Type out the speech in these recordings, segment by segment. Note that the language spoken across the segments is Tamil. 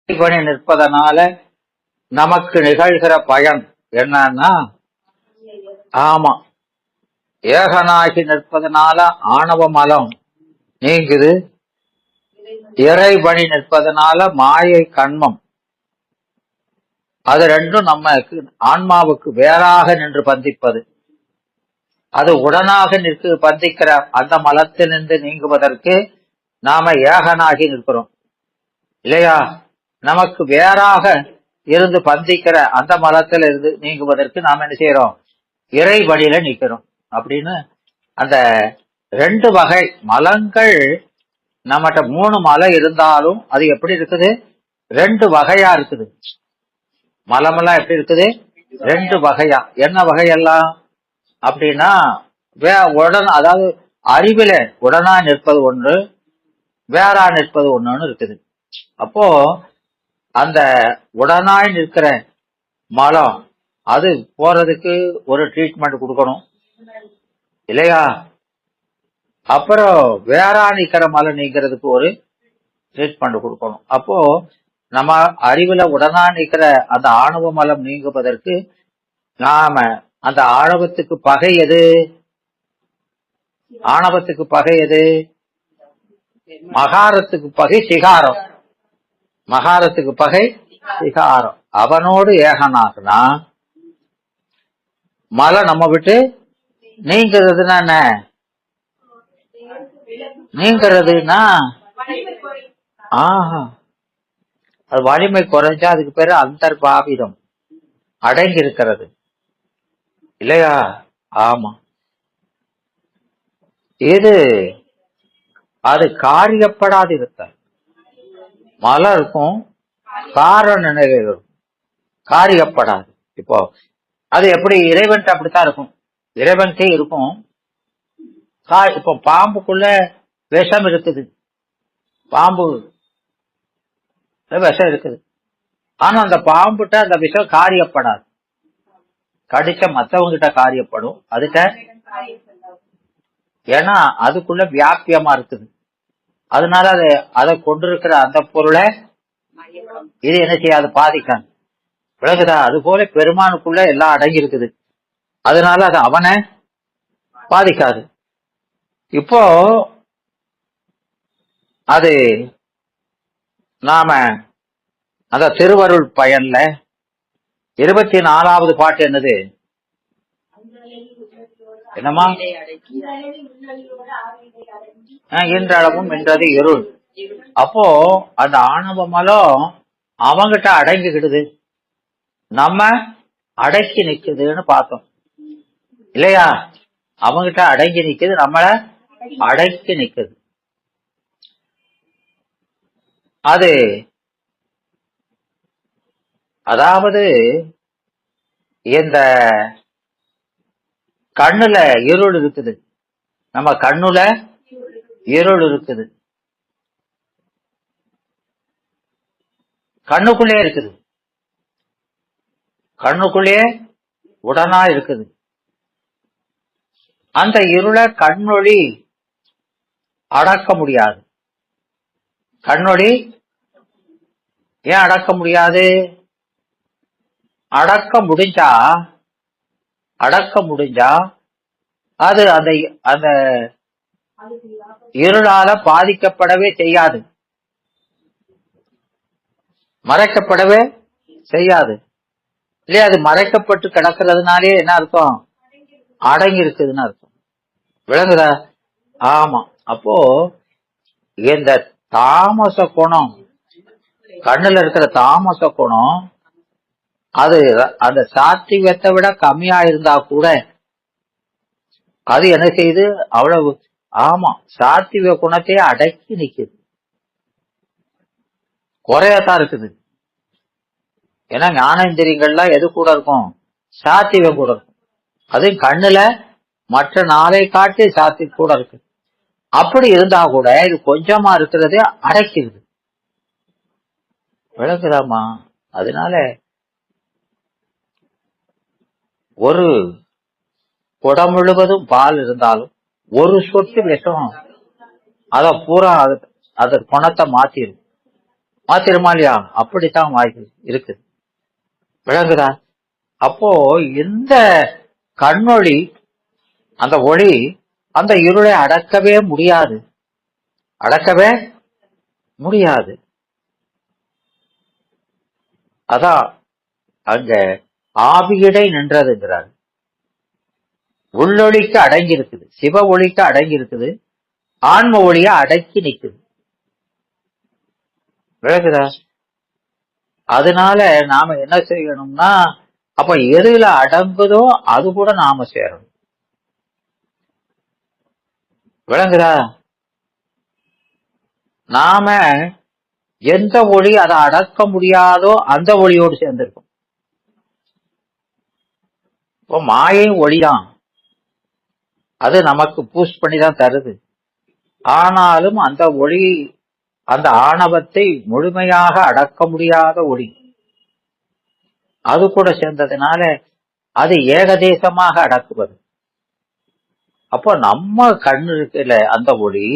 பண்ணி நிற்பதனால நமக்கு நிகழ்கிற பயன் என்னன்னா, ஆமா, ஏகனாகி நிற்பதனால ஆணவ மலம் நீங்குது. இறைபணி நிற்பதனால மாயை கண்மம், அது ரெண்டும் நமக்கு ஆன்மாவுக்கு வேறாக நின்று பந்திப்பது. அது உடனாக நிற்கு பந்திக்கிற அந்த மலத்திலிருந்து நீங்குவதற்கு நாம ஏகனாகி நிற்கிறோம் இல்லையா? நமக்கு வேறாக இருந்து பந்திக்கிற அந்த மலத்துல இருந்து நீங்குவதற்கு நாம என்ன செய்யறோம்? இறை வழியில நிற்கிறோம். அப்படின்னு அந்த ரெண்டு வகை மலங்கள் நம்மகிட்ட 3 மலை இருந்தாலும் அது எப்படி இருக்குது? 2 வகையா இருக்குது. மலமெல்லாம் எப்படி இருக்குது? 2 வகையா. என்ன வகையெல்லாம் அப்படின்னா, அதாவது அறிவில உடனா நிற்பது ஒன்று, வேறா நிற்பது ஒண்ணுன்னு இருக்குது. அப்போ அந்த உடனாய் நிற்கிற மலம் அது போறதுக்கு ஒரு ட்ரீட்மெண்ட் கொடுக்கணும் இல்லையா? அப்புறம் வேறா நிக்கிற மலம் நீங்கிறதுக்கு ஒரு ட்ரீட்மெண்ட் கொடுக்கணும். அப்போ நம்ம அறிவுல உடனா நிக்கிற அந்த ஆணவ மலம் நீங்குவதற்கு நாம அந்த ஆணவத்துக்கு பகை எது? ஆணவத்துக்கு பகை எது? மகாரத்துக்கு பகை சிகாரம். மகாரத்துக்கு பகை சிகாரம். அவனோடு ஏகனாகனா மலை நம்ம விட்டு நீங்கிறதுனா என்ன? நீங்கிறதுனா அது வலிமை குறைஞ்சா அதுக்கு பேரு அந்தர்பாவிதம், அடங்கி இருக்கிறது இல்லையா? ஆமா, இது அது காரியப்படாது இருக்க மலை இருக்கும், காரண நிலைகள் இருக்கும், காரியப்படாது. இப்போ அது எப்படி? இறைவன் அப்படித்தான் இருக்கும், இறைவன்கே இருக்கும். இப்போ பாம்புக்குள்ள விஷம் இருக்குது, பாம்பு விஷம் இருக்குது. ஆனா அந்த பாம்புகிட்ட அந்த விஷம் காரியப்படாது. கடிச்ச மத்தவங்க கிட்ட காரியப்படும், அதுக்க ஏன்னா அதுக்குள்ள வியாபியமா இருக்குது. அதனால அதை கொண்டிருக்கிற அந்த பொருளை இது என்ன செய்யாது? பாதிக்காது. விளக்குதா? அது போல பெருமானுக்குள்ள எல்லாம் அடங்கி இருக்குது, அதனால அது அவனை பாதிக்காது. இப்போ அது நாம அந்த திருவருள் பயன்ல 24வது பாட்டு என்னது? என்னமா? இன்றளவும் என்றது இருள். அப்போ அந்த ஆணவ மலம் அவங்கிட்ட அடங்கிக்கிடுது, நம்ம அடக்கி நிக்குதுன்னு பார்த்தோம் இல்லையா? அவங்கிட்ட அடங்கி நிக்குது, நம்மள அடக்கி நிக்குது. அது அதாவது இந்த கண்ணுல இருள் இருக்குது, நம்ம கண்ணுல இருள் இருக்குது, கண்ணுக்குள்ளே இருக்குது, கண்ணுக்குள்ளே உடனா இருக்குது. அந்த இருளை கண்ணொளி அடக்க முடியாது. கண்ணொளி ஏன் அடக்க முடியாது? அடக்க முடிஞ்சா அது அந்த அந்த இருளால பாதிக்கப்படவே செய்யாது, மறைக்கப்படவே செய்யாது இல்லையா? அது மறைக்கப்பட்டு கிடக்கிறதுனாலே என்ன அர்த்தம்? அடங்கி இருக்குதுன்னு அர்த்தம். விளங்குதா? ஆமா. அப்போ இந்த தாமச குணம், கண்ணுல இருக்கிற தாமச குணம் அது அந்த சாத்விகத்தை விட கம்மியா இருந்தா கூட அது என்ன செய்யுது? அவ்வளவு ஆமா, சாத்விக குணத்தையே அடக்கி நிக்குது, குறையத்தான் இருக்குது. ஏன்னா ஞானேந்திரியங்கள்லாம் எது கூட இருக்கும்? சாத்விகம் கூட இருக்கும். அது கண்ணுல மற்ற நாளை காட்டி சாத்விக கூட இருக்கு. அப்படி இருந்தா கூட இது கொஞ்சமா இருக்கிறதே அடைக்கிறது. விளக்குதாமா? அதனால ஒரு குடம் முழுவதும் பால் இருந்தாலும் ஒரு சொட்டு விஷம் அத பூரா அத குணத்தை மாத்திரும். மாத்திரமா இல்லையா? அப்படித்தான் வாய்ப்பு இருக்குது. விளங்குதா? அப்போ இந்த கண்ணொளி, அந்த ஒளி அந்த இருளை அடக்கவே முடியாது, அடக்கவே முடியாது. அதான் அங்க ஆவியிடை நின்றதுங்கிறார். உள்ளொளிக்கு அடங்கி இருக்குது, சிவ ஒளிக்கு அடங்கி இருக்குது, ஆன்ம ஒளிய அடக்கி நிக்குது. விளக்குதா? அதனால நாம என்ன செய்யணும்னா, அப்ப எதுல அடங்குதோ அது கூட நாம சேரணும். விளங்குதா? நாம எந்த ஒளி அதை அடக்க முடியாதோ அந்த ஒளியோடு சேர்ந்திருக்கும். இப்போ மாயை ஒளிதான், அது நமக்கு பூஸ்ட் பண்ணி தான் தருது. ஆனாலும் அந்த ஒளி, அந்த ஆணவத்தை முழுமையாக அடக்க முடியாத ஒளி, அது கூட சேர்ந்ததுனால அது ஏகதேசமாக அடக்குவது. அப்போ நம்ம கண்ணு இருக்குல்ல, அந்த ஒளி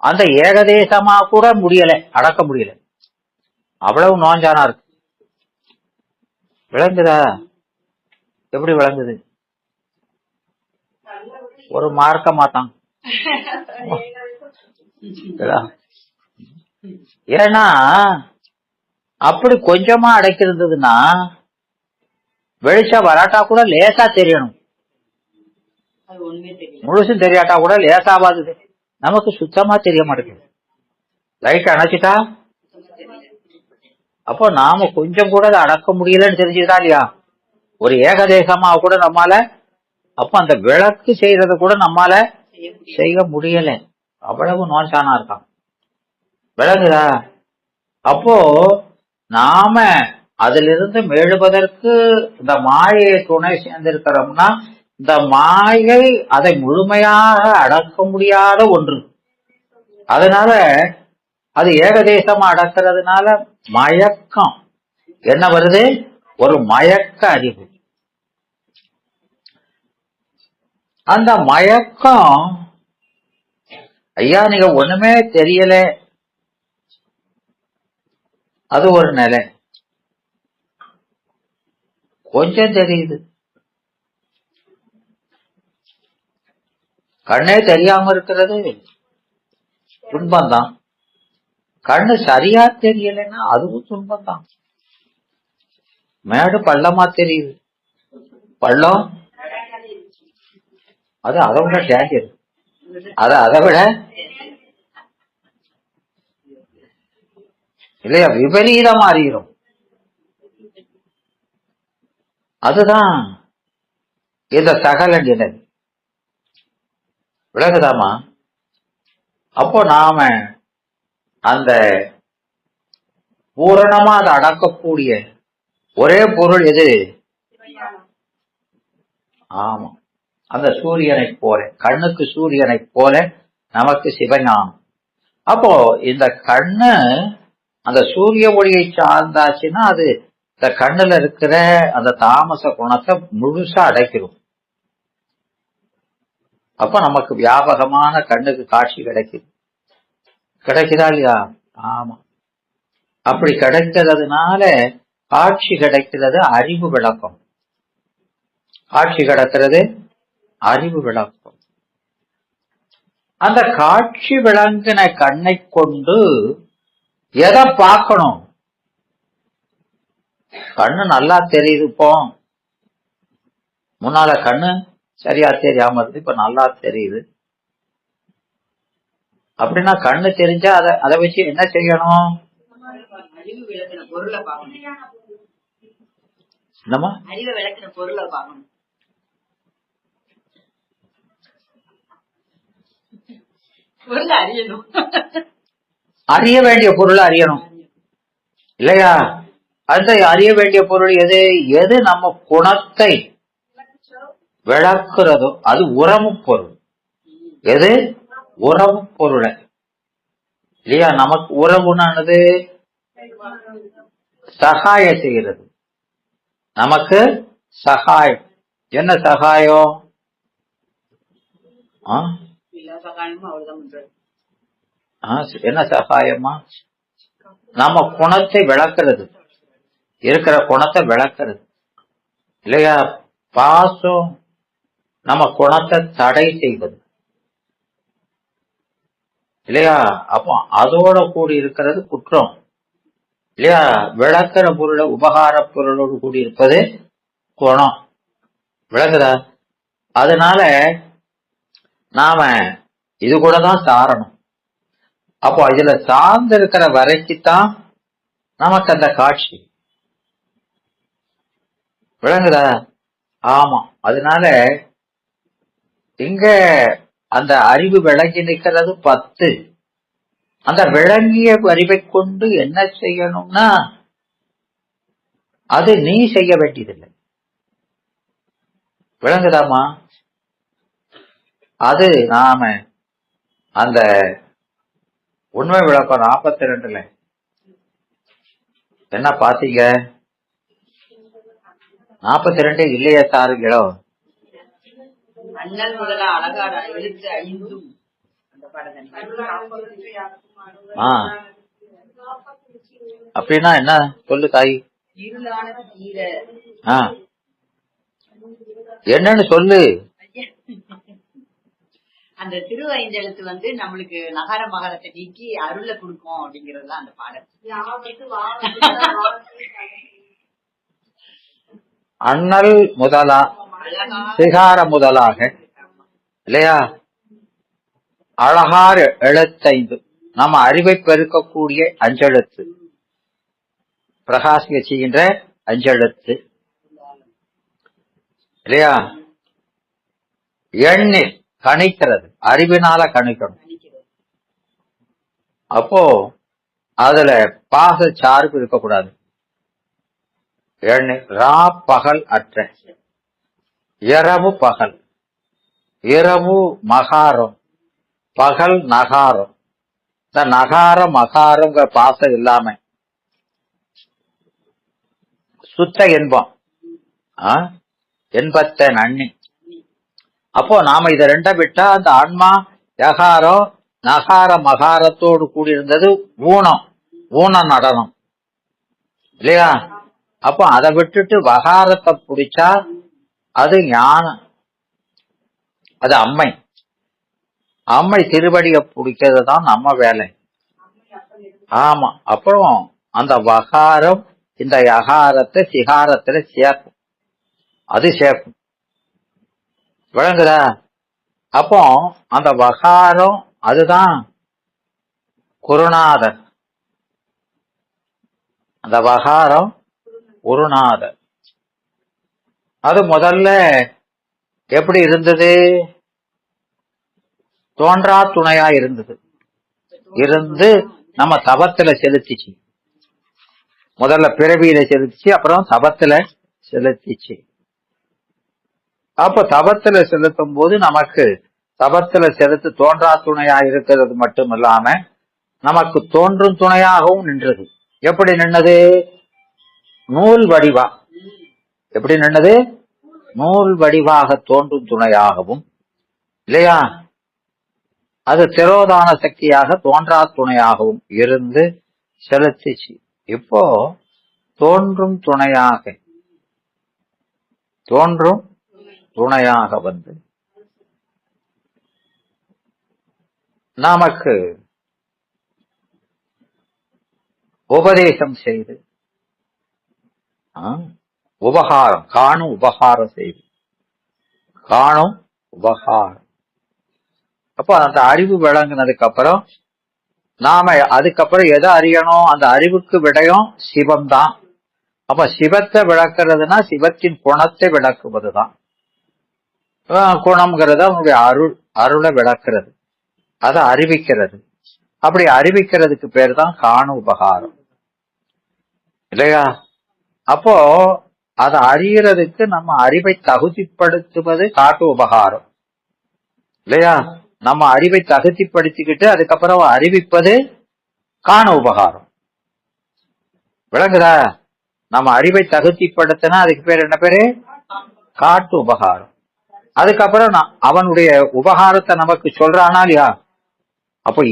அந்த ஏகதேசமா கூட முடியல, அடக்க முடியல, அவ்வளவு நோஞ்சானா இருக்கு. விளங்குதா? எப்படி விளங்குது? ஒரு மார்க்கமாத்தான். ஏன்னா அப்படி கொஞ்சமா அடைக்கிறதுன்னா வெளிச்சம் வராட்டா கூட லேசா தெரியணும், முழுசும் தெரியாட்டா கூட லேசாவாது, நமக்கு சுத்தமா தெரிய மாட்டேங்குது. லைட் அணைச்சிட்டா அப்போ நாம கொஞ்சம் கூட அதை அடக்க முடியலன்னு தெரிஞ்சுதா இல்லையா? ஒரு ஏகதேசமா கூட நம்மால, அப்ப அந்த விளக்கு செய்யறத கூட நம்மால செய்ய முடியல, அவ்வளவு நோஞ்சானா இருக்கான். விளங்குதா? அப்போ நாம அதிலிருந்து மேழுவதற்கு இந்த மாயை துணை சேர்ந்திருக்கிறோம்னா, இந்த மாயை அதை முழுமையாக அடக்க முடியாத ஒன்று. அதனால அது ஏகதேசமா அடக்கிறதுனால மயக்கம் என்ன வருது? ஒரு மயக்க அறிவு. அந்த மயக்கம், ஐயா நீங்க ஒண்ணுமே தெரியல, அது ஒரு நிலை. கொஞ்சம் தெரியுது, கண்ணே தெரியாம இருக்கிறது துன்பம் தான். கண்ணு சரியா தெரியலன்னா அதுவும் துன்பம் தான். மேடு பள்ளமா தெரியுது, பள்ளம் அது அதை விட டேஞ்சர், அதை விட இல்லையா விபரீதமா அறிகிறோம். அதுதான் இந்த சகல நிலை. விலகுதாமா? அப்போ நாம அந்த பூரணமா அதை அடக்கக்கூடிய ஒரே பொருள் எது? ஆமா, அந்த சூரியனை போல, கண்ணுக்கு சூரியனை போல நமக்கு சிவஞானம். அப்போ இந்த கண்ணு அந்த சூரிய ஒளியை சார்ந்தாச்சுன்னா அது இந்த கண்ணுல இருக்கிற அந்த தாமச குணத்தை முழுசா அடைக்கிறோம். அப்ப நமக்கு வியாபகமான கண்ணுக்கு காட்சி கிடைக்குதா இல்லையா? ஆமா, அப்படி கிடைக்கிறதுனால காட்சி கிடைக்கிறது அறிவு விளக்கம், காட்சி கிடக்கிறது அறிவு விளக்கம். அந்த காட்சி விளங்கின கண்ணை கொண்டு எதை பார்க்கணும்? கண்ணு நல்லா தெரியுது, இப்போ முன்னால கண்ணு சரியா தெரியாம இருந்து இப்ப நல்லா தெரியுது. அப்படின்னா கண்ணு தெரிஞ்சா அதை வச்சு என்ன செய்யணும்? என்னமா? அறிய வேண்டிய பொருளை அறியணும் இல்லையா? அந்த அறிய வேண்டிய பொருள் எது? எது நம்ம குணத்தை விளக்குறதோ அது உறவு பொருள். எது? உறவு பொருளை இல்லையா? நமக்கு உறவுனானது சகாயம் செய்கிறது, நமக்கு சகாயம். என்ன சகாயம்? என்ன சகாயமா? நம்ம குணத்தை விளக்குறது, இருக்கிற குணத்தை விளக்குறது இல்லையா? பாசம் நம்ம குணத்தை தடை செய்வது இல்லையா? அப்போ அதோட கூடி இருக்கிறது குற்றம் இல்லையா? விளக்குற பொருளை உபகார பொருளோடு கூடி இருப்பது குணம். விளக்குதா? அதனால நாம இது கூட தான் சாரணும். அப்போ இதுல சார்ந்து இருக்கிற வரைக்குத்தான் நமக்கு அந்த காட்சி. விளங்குதா? ஆமா. அதனால இங்க அந்த அறிவு விளங்கி நிற்கிறது 10. அந்த விளங்கிய அறிவை கொண்டு என்ன செய்யணும்னா அது நீ செய்ய வேண்டியதில்லை. விளங்குதாமா? அது நாம அந்த உண்மை விளக்கம் 42ல என்ன பாத்தீங்க? 42 இல்லையா சாருங்களோ? அப்படின்னா என்ன சொல்லு தாய்? என்னன்னு சொல்லு. அந்த திருவைந்தெழுத்து வந்து நம்மளுக்கு நகர மகரத்தை நீக்கி அருளை கொடுக்கும் அப்படிங்கறது அந்த பாடல். அண்ணல் முதலா சிகார முதலாக இல்லையா? அழகார் எழுத்தைந்து நம்ம அறிவை பெருக்கக்கூடிய அஞ்செழுத்து, பிரகாசிக்க செய்கின்ற அஞ்செழுத்து இல்லையா? எண்ணில் கணிக்கிறது, அறிவினால கணிக்கணும். அப்போ அதுல பாச சார்பு இருக்கக்கூடாது. ரா பகல் அற்ற, இரவு பகல், இரவு மகாரம், பகல் நகாரம். இந்த நகார மகாரங்கிற பாசம் இல்லாம சுத்த இன்பம், என்பத்த நன்னி. அப்போ நாம இத ரெண்ட விட்டா அந்த ஆன்மா யகாரம் நகார மகாரத்தோடு கூடியிருந்தது ஊனம், ஊன நடனம் இல்லையா? அப்போ அதை விட்டுட்டு வகாரத்தை பிடிச்சா அது ஞானம், அது அம்மை. அம்மை திருவடியை பிடிக்கிறது தான் நம்ம வேலை. ஆமா. அப்புறம் அந்த வகாரம் இந்த யகாரத்தை சிகாரத்துல சேர்க்கும், அது சேர்க்கும். விளங்குதா? அப்போ அந்த வகாரம் அதுதான் குருநாதர். அந்த வகாரம் குருநாதர். அது முதல்ல எப்படி இருந்தது? தோன்றா துணையா இருந்தது. இருந்து நம்ம தபத்துல செலுத்திச்சு. முதல்ல பிறவியில செலுத்திச்சு, அப்புறம் தபத்துல செலுத்திச்சு. அப்ப தபத்துல செலுத்தும் போது நமக்கு தபத்துல செலுத்து தோன்றா துணையா இருக்கிறது மட்டும் இல்லாம நமக்கு தோன்றும் துணையாகவும் நின்றது. எப்படி நின்னது? நூல் வடிவா. எப்படி நின்னது? நூல் வடிவாக தோன்றும் துணையாகவும் இல்லையா? அது திரோதான சக்தியாக தோன்றா துணையாகவும் இருந்து செலுத்திச்சு. இப்போ தோன்றும் துணையாக, தோன்றும் துணையாக வந்து நமக்கு உபதேசம் செய்து உபகாரம், காணும் உபகாரம் செய்து, காணும் உபகாரம். அப்போ அந்த அறிவு விளங்குனதுக்கு அப்புறம் நாம அதுக்கப்புறம் எதை அறியணும்? அந்த அறிவுக்கு விடயம் சிவம் தான். அப்ப சிவத்தை விளக்குறதுன்னா சிவத்தின் குணத்தை விளக்குவதுதான். குணம்ங்கிறது அவனுடைய அருள், அருளை விளக்குறது, அதை அறிவிக்கிறது. அப்படி அறிவிக்கிறதுக்கு பேர் தான் காணும் உபகாரம் இல்லையா? அப்போ அதை அறியறதுக்கு நம்ம அறிவை தகுதிப்படுத்துவது காட்டு உபகாரம் இல்லையா? நம்ம அறிவை தகுதிப்படுத்திக்கிட்டு அதுக்கப்புறம் அறிவிப்பது காண உபகாரம். விளங்குதா? நம்ம அறிவை தகுதிப்படுத்தினா அதுக்கு பேர் என்ன பேரு? காட்டு உபகாரம். அதுக்கப்புறம் அவனுடைய உபகாரத்தை நமக்கு சொல்றானா இல்லையா? அப்ப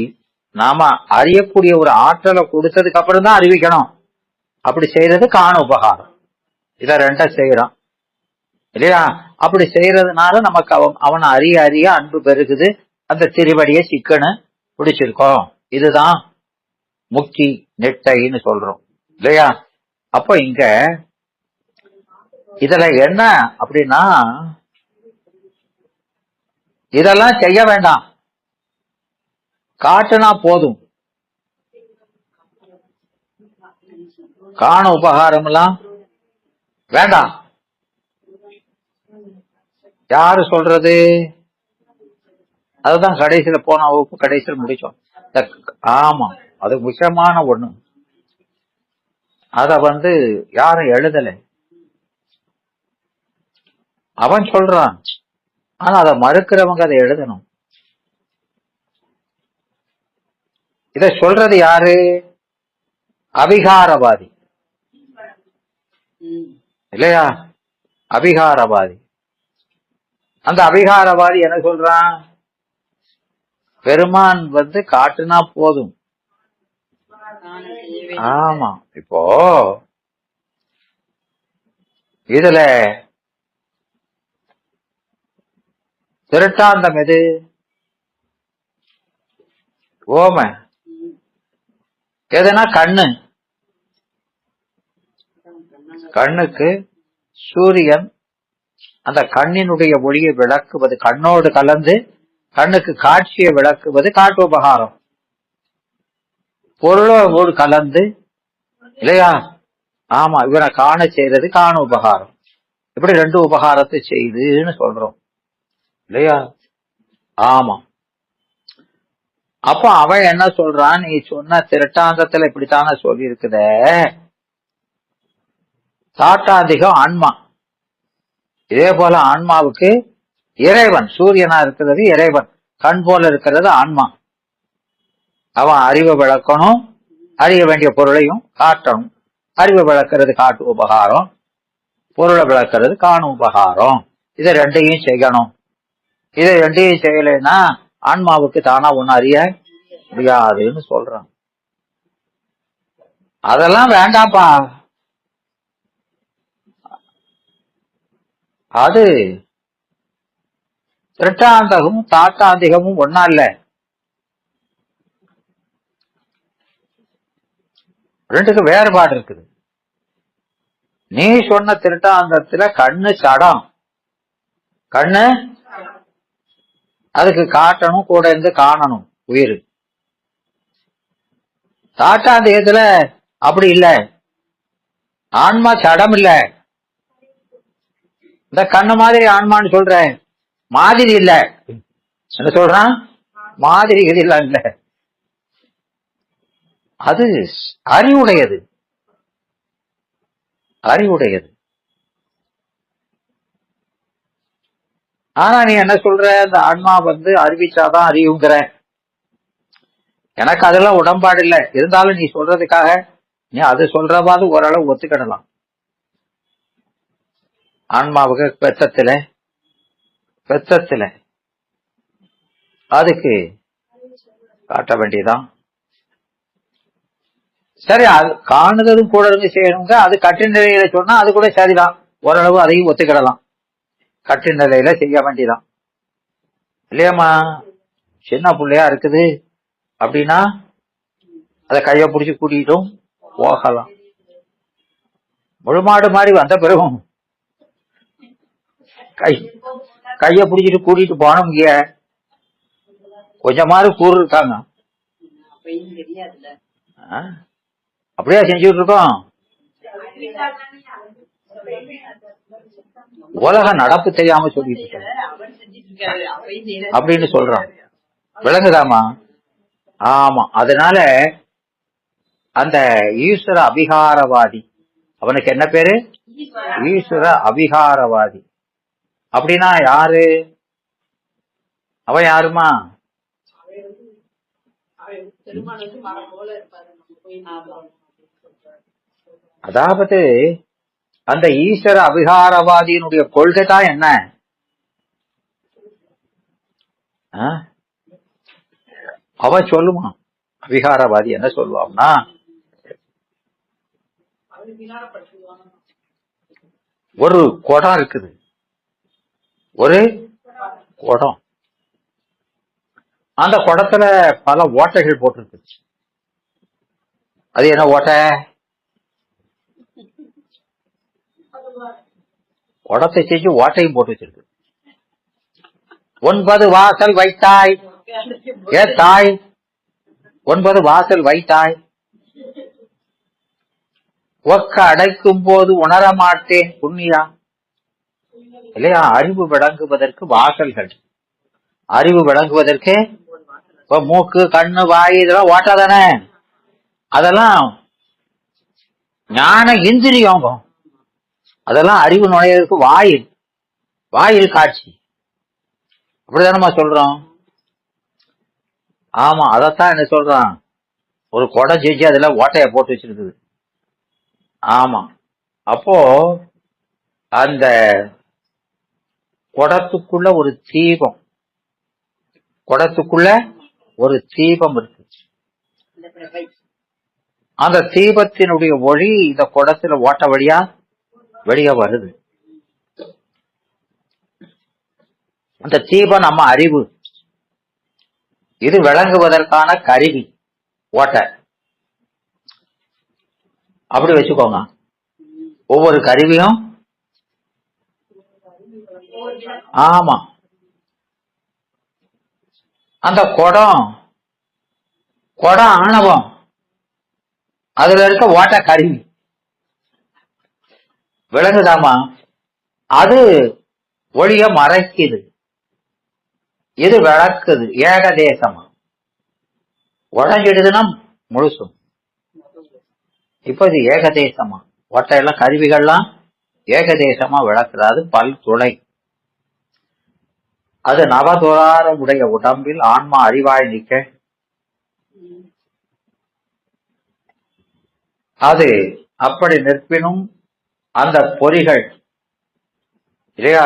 நாம அறியக்கூடிய ஒரு ஆற்றலை கொடுத்ததுக்கு அப்புறம் தான் அறிவிக்கணும். அப்படி செய்யறது காண உபகாரம். இத ரெண்ட செய்யறான் இல்லையா? அப்படி செய்யறதுனால நமக்கு அவனை அறிய அறிய அன்பு பெருகுது. அந்த திருவடியை சிக்கனு பிடிச்சிருக்கோம். இதுதான் முக்தி நெட்டைன்னு சொல்றோம் இல்லையா? அப்ப இங்க இதுல என்ன அப்படின்னா, இதெல்லாம் செய்ய வேண்டாம், காட்டுனா போதும். காண உபகாரம் எல்லாம் வேண்டாம். யாரு சொல்றது? அதுதான் கடைசியில போன வகுப்பு கடைசியில் முடிச்சோம். ஆமா, அது முக்கியமான ஒண்ணு. அத யாரும் எழுதல, அவன் சொல்றான். ஆனா அதை மறுக்கிறவங்க அதை எழுதணும். இத சொல்றது யாரு? அபிகாரவாதி இல்லையா? அபிகாரவாதி. அந்த அபிகாரவாதி என்ன சொல்றான்? பெருமான் காட்டுனா போதும். ஆமா, இப்போ இதுல திருட்டாந்தம் எது? ஓம எதுனா கண்ணு. கண்ணுக்கு சூரியன் அந்த கண்ணினுடைய ஒளியை விளக்குவது, கண்ணோடு கலந்து கண்ணுக்கு காட்சியை விளக்குவது காட்டு உபகாரம். பொருளோடு கலந்து இல்லையா? ஆமா, இவனை காண செய்யறது காண உபகாரம். இப்படி ரெண்டு உபகாரத்தை செய்துன்னு சொல்றோம் இல்லையா? ஆமா. அப்ப அவன் என்ன சொல்றான்? நீ சொன்ன திருட்டாந்தத்துல இப்படித்தானே சொல்லி இருக்குத. சாட்டாதிகம் ஆன்மா. இதே போல ஆன்மாவுக்கு இறைவன் சூரியனா இருக்கிறது இறைவன், கண் போல இருக்கிறது ஆன்மா. அவன் அறிவை விளக்கணும், அறிய வேண்டிய பொருளையும் காட்டணும். அறிவை விளக்கிறது காட்டு உபகாரம், பொருளை விளக்கிறது காணும் உபகாரம். இதை ரெண்டையும் செய்யணும். இதை ரெண்டையும் செய்யலைன்னா ஆன்மாவுக்கு தானா ஒண்ணு அறிய முடியாதுன்னு சொல்றான். அதெல்லாம் வேண்டாப்பா. அது திருட்டாந்தகமும் தாட்டாந்திகமும் ஒன்னா இல்ல, ரெண்டுக்கு வேறுபாடு இருக்குது. நீ சொன்ன திருட்டாந்தத்துல கண்ணு சடம், கண்ணு அதுக்கு காட்டணும், கூட இருந்து காணணும் உயிர். தாட்டாந்திகத்துல அப்படி இல்ல, ஆன்மா சடம் இல்ல. இந்த கண்ணு மாதிரி ஆன்மான்னு சொல்ற மாதிரி இல்ல. என்ன சொல்றான்? மாதிரிகள் இல்ல, அது அறிவுடையது, அறிவுடையது. ஆனா நீ என்ன சொல்ற? இந்த ஆன்மா அறிவிச்சாதான் அறிவுங்கிற. எனக்கு அதெல்லாம் உடன்பாடு இல்லை. இருந்தாலும் நீ சொல்றதுக்காக நீ அது சொல்றவாது ஓரளவு ஒத்துக்கிடலாம். ஆன்மாவுக்கு பெத்தத்துல அதுக்கு காட்ட வேண்டியதான். சரி, அது காணுதலும் கூட இருந்து செய்யணுங்க. அது கட்டு நிலையில சொன்னா அது கூட சரிதான், ஓரளவு அதையும் ஒத்துக்கிடலாம். கட்டு நிலையில செய்ய வேண்டியதான் இல்லையாம்மா? சின்ன பிள்ளையா இருக்குது அப்படின்னா அதை கைய பிடிச்சி கூட்டிட்டும் போகலாம். முழுமாடு மாதிரி வந்த பிறகும் கைய பிடிச்சிட்டு கூட்டிட்டு போனோம். இங்க கொஞ்சமாவது கூறு இருக்காங்க, அப்படியே செஞ்சுட்டு இருக்கோம். உலக நடப்பு தெரியாம சொல்லிட்டு இருக்க அப்படின்னு சொல்றான். விளங்குதாமா? ஆமா. அதனால அந்த ஈஸ்வர அபிகாரவாதி, அவனுக்கு என்ன பேரு? ஈஸ்வர அபிகாரவாதி. அப்படின்னா யாரு அவன்? யாருமா? அதாவது அந்த ஈஸ்வர அபிகாரவாதியினுடைய கொள்கை தான் என்ன? அவன் சொல்லுவான், விகாரவாதி என்ன சொல்லுவான்னா, ஒரு குடம் இருக்குது, ஒரு குடம், அந்த குடத்துல பல ஓட்டைகள் போட்டிருக்கு. அது என்ன ஓட்டை? குடத்தை செஞ்சு ஓட்டையும் போட்டு வச்சிருக்கு. 9 வாசல் வைத்தாய், ஏ தாய் 9 வாசல் வைத்தாய், ஒக்க அடைக்கும் போது உணர மாட்டேன் புண்ணியா. இல்லையா? அறிவு விளங்குவதற்கு வாசல்கள், அறிவு விளங்குவதற்கு இப்ப மூக்கு, கண்ணு, வாய் இதெல்லாம் ஓட்டாதானே. அதெல்லாம் ஞான இந்திரியம், அதெல்லாம் அறிவு நுழையிறதுக்கு வாயில், வாயில் காட்சி. அப்படிதானமா சொல்றோம்? ஆமா, அதத்தான் என்ன சொல்றான், ஒரு குடம் செஞ்சு அதுல ஓட்டைய போட்டு வச்சிருக்குது. ஆமா, அப்போ அந்த குடத்துக்குள்ள ஒரு தீபம், குடத்துக்குள்ள ஒரு தீபம் இருக்கு. அந்த தீபத்தினுடைய ஒளி இந்த குடத்துல ஓட்ட வழியா வெளியே வருது. அந்த தீபம் நம்ம அறிவு, இது விளங்குவதற்கான கருவி ஓட்ட. அப்படி வச்சுக்கோங்க. ஒவ்வொரு கருவியும் ஆமா, அந்த குடம் ஆணவம், அதுல இருக்க ஓட்ட கருவி விளங்குதாமா? அது ஒளிய மறைக்குது, இது விளக்குது. ஏகதேசமா உடஞ்சிடுதுன்னா முழுசும். இப்ப இது ஏகதேசமா, ஓட்டையெல்லாம் கருவிகள்லாம் ஏகதேசமா விளக்குறாது. பல் துளை, அது நவதுவாரம் உடைய உடம்பில் ஆன்மா அறிவாய் நிற்க, அது அப்படி நிற்பினும் அந்த பொறிகள் இல்லையா,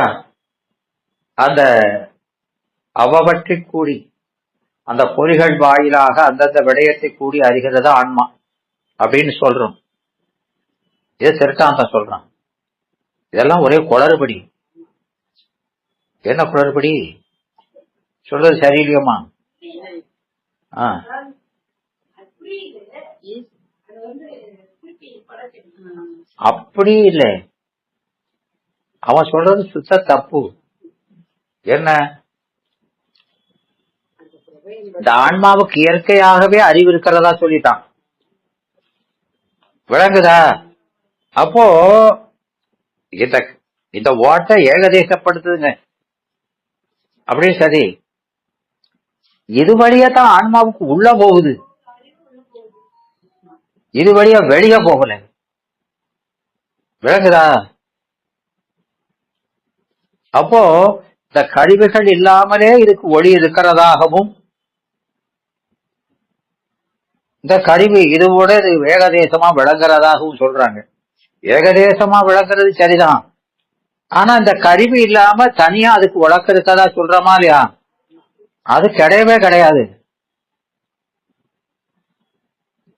அந்த அவவற்றி கூடி, அந்த பொறிகள் வாயிலாக அந்தந்த விடயத்தை கூடி அறிகிறது ஆன்மா அப்படின்னு சொல்றோம். இது திருட்டாந்தம் சொல்றான். இதெல்லாம் ஒரே குளறுபடி. என்ன குளறுபடி? சொல்றது சரியில்லையோமா? அப்படி இல்லை, அவன் சொல்றது சுத்த தப்பு. என்ன? இந்த ஆன்மாவுக்கு இயற்கையாகவே அறிவு இருக்கிறதா சொல்லிட்டான். விளங்குதா? அப்போ இந்த ஓட்டை ஏகதேசப்படுத்துதுங்க. அப்படியே சரி, இது வழியா தான் ஆன்மாவுக்கு உள்ள போகுது, இது வழியா வெளிய போகல. விளங்குதா? அப்போ இந்த கழிவுகள் இல்லாமலே இதுக்கு ஒளி இருக்கிறதாகவும், இந்த கருவி இதுவோட இது ஏகதேசமா விளங்குறதாகவும் சொல்றாங்க. ஏகதேசமா விளங்குறது சரிதான், ஆனா இந்த கருவி இல்லாம தனியா அதுக்கு விளக்கு இருக்கதா சொல்றோமா இல்லையா? அது கிடையவே கிடையாது.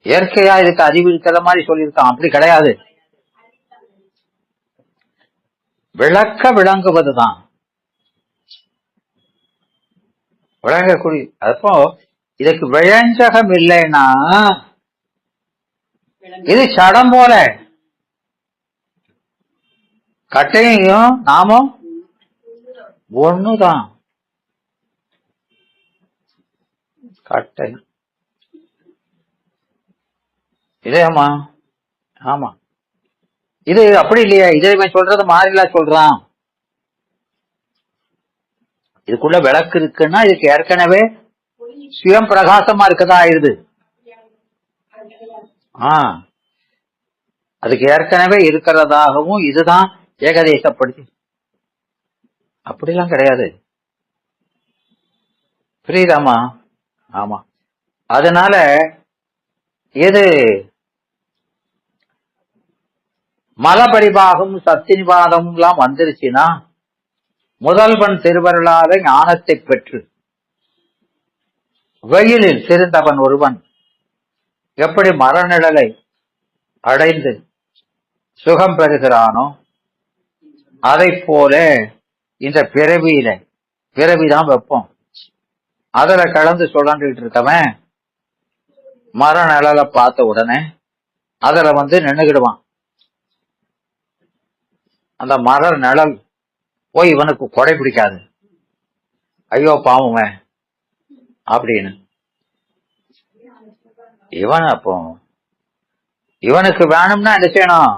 இயற்கையா இதுக்கு அறிவு இருக்கிற மாதிரி சொல்லியிருக்கான், அப்படி கிடையாது. விளங்குவதுதான் விளங்கக்கூடிய. அப்போ இதுக்கு விழஞ்சகம் இல்லைன்னா இது சடம் போல. கட்டையும் நாமும் ஒண்ணுதான். கட்டை இல்லையாமா? ஆமா, இது அப்படி இல்லையா? இதை சொல்றது மாறிலா சொல்றான். இதுக்குள்ள விளக்கு இருக்குன்னா இதுக்கு ஏற்கனவே சுயம் பிரகாசமா இருக்கதா ஆயிடுது. அதுக்கு ஏற்கனவே இருக்கிறதாகவும் இதுதான் ஏகதேசப்படுத்தி. அப்படிலாம் கிடையாது. புரியுதாமா? ஆமா, அதனால எது மலபரிபாகம் சத்தினிபாதம் எல்லாம் வந்துருச்சுன்னா முதல்வன் திருவருளாத ஞானத்தை பெற்று வெயிலில் சிறந்தவன் ஒருவன் எப்படி மரநிழலை அடைந்து சுகம் பெறுகிறானோ அதை போல இந்த பிறவிதான் வெப்பம். அதுல கலந்து சுழண்டுகிட்டு இருக்கவன் மர நிழலை பார்த்த உடனே அதுல நின்னுகிடுவான். அந்த மர நிழல் போய் இவனுக்கு கொடை பிடிக்காது, ஐயோ பாவமே அப்படின்னு. இவன் அப்போ இவனுக்கு வேணும்னா என்ன செய்யணும்?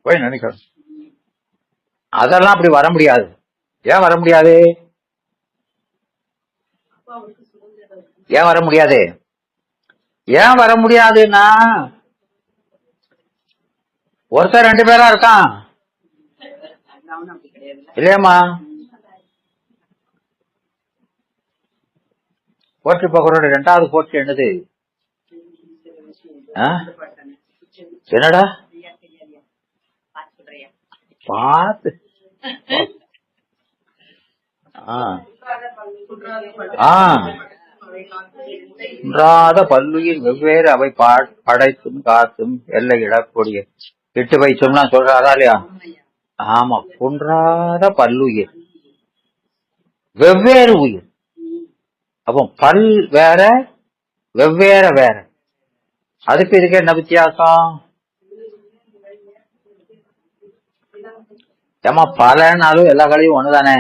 போய் நினைக்கணும். அதெல்லாம் அப்படி வர முடியாது. ஏன் வர முடியாது? ஏன் வர முடியாது? ஏன் வர முடியாதுன்னா ஒருத்தர் 2 பேரா இருக்கான் இல்லையம்மா. போற்றி பகரோட 2வது போற்றி என்னது? என்னடா பார்த்து குன்றாத பல்லுயிர் வெவ்வேறு அவை படைத்தும் காத்தும் எல்லை இடக்கூடிய 8 வைச்சோம்லாம் சொல்றாரா இல்லையா? ஆமா, குன்றாத பல்லுயிர் வெவ்வேறு உயிர். அப்போ பல் வேற வெவ்வேற வேற. அதுக்கு இதுக்கு என்ன வித்தியாசம்? ஏமா பலனாலும் எல்லா கலையும் ஒண்ணுதானே.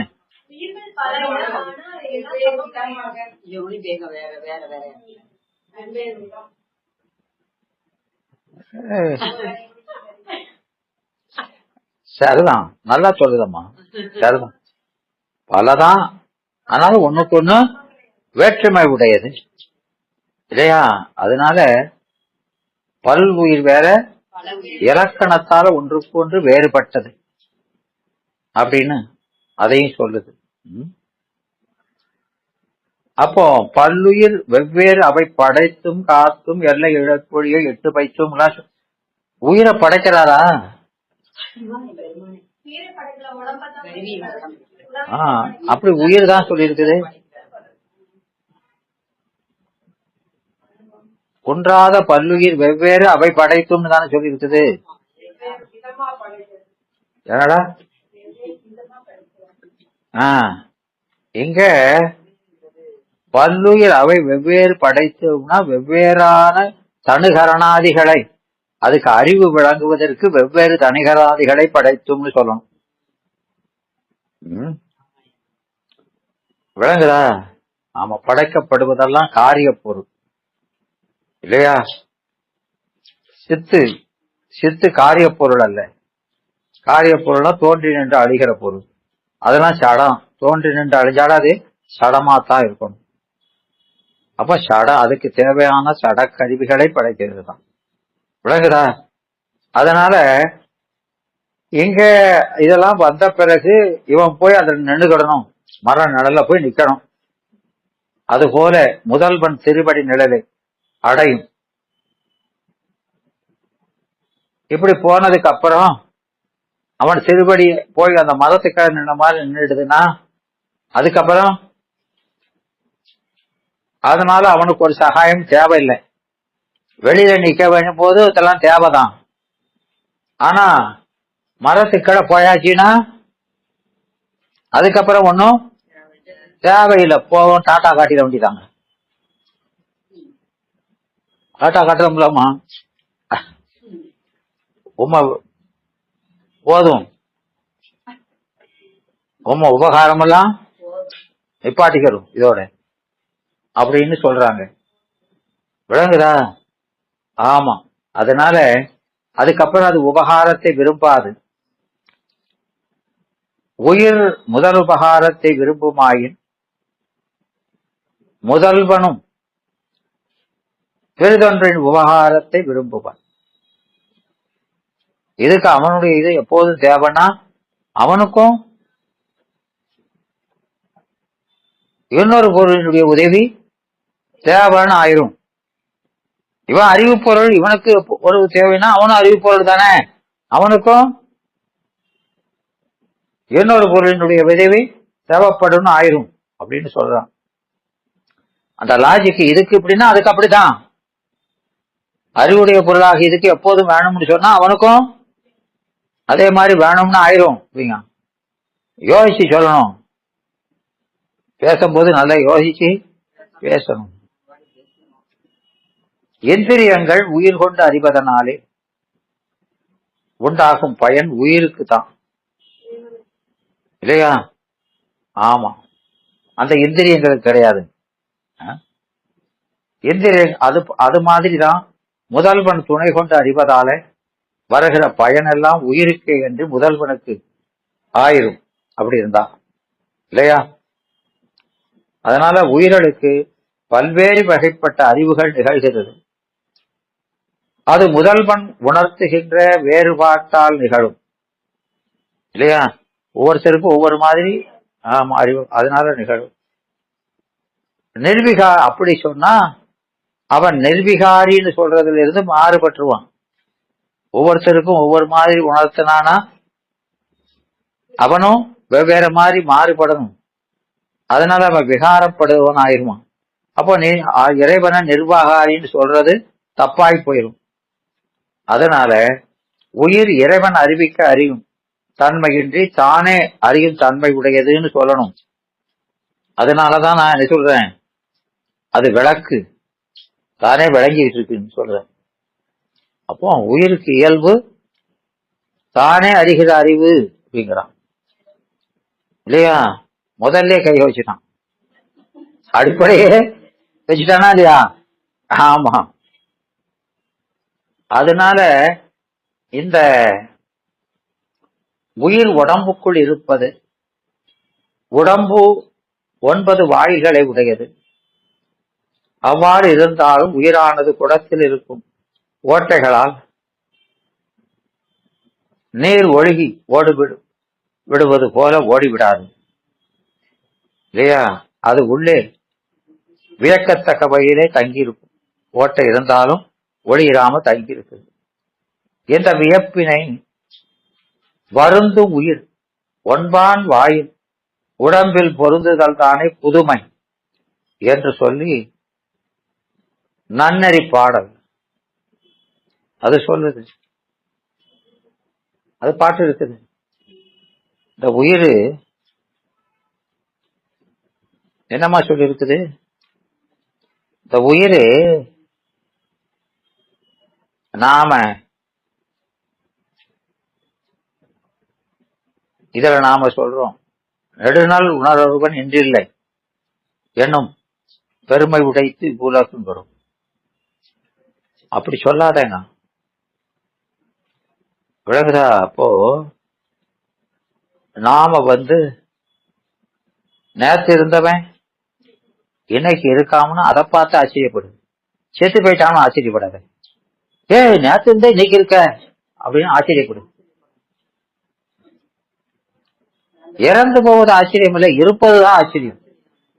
சரிதான், நல்லா சொல்லுதம்மா, சரிதான். பலதான், ஆனாலும் ஒண்ணுக்கு ஒண்ணு வேற்றுமை உடையது இல்லையா? அதனால பல் உயிர் வேற, இலக்கணத்தால ஒன்றுக்கு ஒன்று வேறுபட்டது அப்படின்னு அதையும் சொல்லுது. அப்போ பல்லுயிர் வெவ்வேறு அவை படைத்தும் காத்தும் எல்லை இழக்கூடிய 8 பைத்தும் உயிரை படைக்கிறாரா? அப்படி உயிர் தான் சொல்லி இருக்குது. குன்றாத பல்லுயிர் வெவ்வேறு அவை படைத்தும் தானே சொல்லி இருக்குது. என்னடா இங்க பல்லுயிர் அவை வெவ்வேறு படைத்தோம்னா வெவ்வேறான தனுகரணாதிகளை, அதுக்கு அறிவு விளங்குவதற்கு வெவ்வேறு தனிகராதிகளை படைத்தும்னு சொல்லணும். விளங்குதா? நாம படைக்கப்படுவதெல்லாம் காரிய பொருள் இல்லையா? சித்து காரிய பொருள் அல்ல. காரிய பொருள்னா தோன்றி நின்று அழிகிற பொருள். அதெல்லாம் சடம். தோன்றி நின்று அழிஞ்சாலும் சடமாத்தான் இருக்கணும். அப்ப அதுக்கு தேவையான சடக்கருவிகளை படைக்கிறது தான். விளங்குதா? அதனால இங்க இதெல்லாம் வந்த பிறகு இவன் போய் அதில் நின்றுகிடணும், மர நிழல்ல போய் நிக்கணும். அது போல முதல்வன் திருவடி நிழலை அடையும். இப்படி போனதுக்கு அப்புறம் அவன் திருவடி போய் அந்த மரத்துக்காக நின்ன மாதிரி நின்றுடுதுன்னா அதுக்கப்புறம் அதனால அவனுக்கு ஒரு சகாயம் தேவையில்லை. வெளியில நிக்க வேணும் போது இதெல்லாம் தேவைதான். ஆனா மரத்துக்கடை போயாச்சுன்னா அதுக்கப்புறம் ஒன்னும் தேவையில்லை. போவோம், டாட்டா காட்டிட வேண்டியதாங்க. டாட்டா காட்டுறோம்லாமா, உண்மை போதும், உண்மை உபகாரம் எல்லாம் நிப்பாட்டிக்கிறோம் இதோட அப்படின்னு சொல்றாங்க. விளங்குதா? ஆமா. அதனால அதுக்கப்புறம் அது உபகாரத்தை விரும்பாது. உயிர் முதல் உபகாரத்தை விரும்புமாயின் முதல்வனும் பெரிதொன்றின் உபகாரத்தை விரும்புவான். இதுக்கு அவனுடைய இது எப்போதும் தேவைன்னா அவனுக்கும் இன்னொரு பொருளினுடைய உதவி தேவைன்னு ஆயிரும். இவன் அறிவு பொருள், இவனுக்கு ஒரு தேவைன்னா அவனும் அறிவு பொருள் தானே, அவனுக்கும் இன்னொரு பொருளினுடைய உதவி தேவைப்படும் ஆயிரும் அப்படின்னு சொல்றான். அந்த லாஜிக் இதுக்கு இப்படின்னா அதுக்கு அப்படிதான். அறிவுடைய பொருளாக இதுக்கு எப்போதும் வேணும்னு சொன்னா அவனுக்கும் அதே மாதிரி வேணும்னு ஆயிரும். யோசிச்சு சொல்லணும். பேசும்போது நல்லா யோசிச்சு பேசணும். இந்திரியங்கள் உயிர் கொண்டு அறிவதனாலே உண்டாகும் பயன் உயிருக்கு தான், இல்லையா? ஆமா, அந்த இந்திரியங்களுக்கு கிடையாது. இந்திரிய அது மாதிரிதான் முதல்வன் துணை கொண்டு அறிவதால வருகிற பயனெல்லாம் உயிருக்கு என்று முதல்வனுக்கு ஆயிரும். அப்படி இருந்தா இல்லையா? அதனால உயிர்களுக்கு பல்வேறு வகைப்பட்ட அறிவுகள் நிகழ்கிறது. அது முதல்வன் உணர்த்துகின்ற வேறுபாட்டால் நிகழும், இல்லையா? ஒவ்வொருத்தருக்கும் ஒவ்வொரு மாதிரி அறிவு அதனால நிகழும். நிர்விகா அப்படி சொன்னா அவன் நிர்விகாரின்னு சொல்றதுல இருந்து மாறுபட்டுருவான். ஒவ்வொருத்தருக்கும் ஒவ்வொரு மாதிரி உணர்த்தினானா அவனும் வெவ்வேறு மாதிரி மாறுபடணும். அதனால அவன் விகாரப்படுவன் ஆயிடுவான். அப்போ இறைவனை நிர்வாகாரின்னு சொல்றது தப்பாய் போயிடும். அதனால உயிர் இறைவன் அறிவிக்க அறியும் தன்மையின்றி தானே அறியும் தன்மை உடையதுன்னு சொல்லணும். அதனாலதான் நான் என்ன சொல்றேன், அது விளக்கு தானே விளங்கிட்டு இருக்குன்னு சொல்றேன். அப்போ உயிருக்கு இயல்பு தானே அறிகிற அறிவு அப்படிங்கிறான், இல்லையா? முதல்ல கை வச்சுட்டான், அடிப்படையே வச்சுட்டானா இல்லையா? ஆமா. அதனால இந்த உயிர் உடம்புக்குள் இருப்பது, உடம்பு 9 வாயில்களை உடையது. அவ்வாறு இருந்தாலும் உயிரானது குடத்தில் இருக்கும் ஓட்டைகளால் நீர் ஒழுகி விடுவது போல ஓடிவிடாது, இல்லையா? அது உள்ளே வியக்கத்தக்க வகையிலே தங்கியிருக்கும். ஓட்டை இருந்தாலும் ஒளியிடாம தங்கியிருக்கு. இந்த வியப்பினை வருந்தும் உயிர் ஒன்பான் வாயில் உடம்பில் பொருந்துதல் தானே புதுமை என்று சொல்லி நன்னெறி பாடல் அது சொல்லுது. அது பாட்டு இருக்குது. இந்த உயிர் என்னமா சொல்லி இருக்குது? இந்த உயிர் நாம இதுல நாம சொல்றோம், நெடுநாள் உணர்வன் இன்றில்லை என்னும் பெருமை உடைத்து பூலோகம் வரும். அப்படி சொல்லாதேங்க, விளங்குதா? அப்போ நாம நேற்று இருந்தவன் இன்னைக்கு இருக்காமனு அதை பார்த்து ஆச்சரியப்படு. செத்து போயிட்டான்னு ஆச்சரியப்படாத. நேற்று இருந்த இன்னைக்கு இருக்க அப்படின்னு ஆச்சரியப்படு. இறந்து போவது ஆச்சரியம் இல்லை, இருப்பதுதான் ஆச்சரியம்.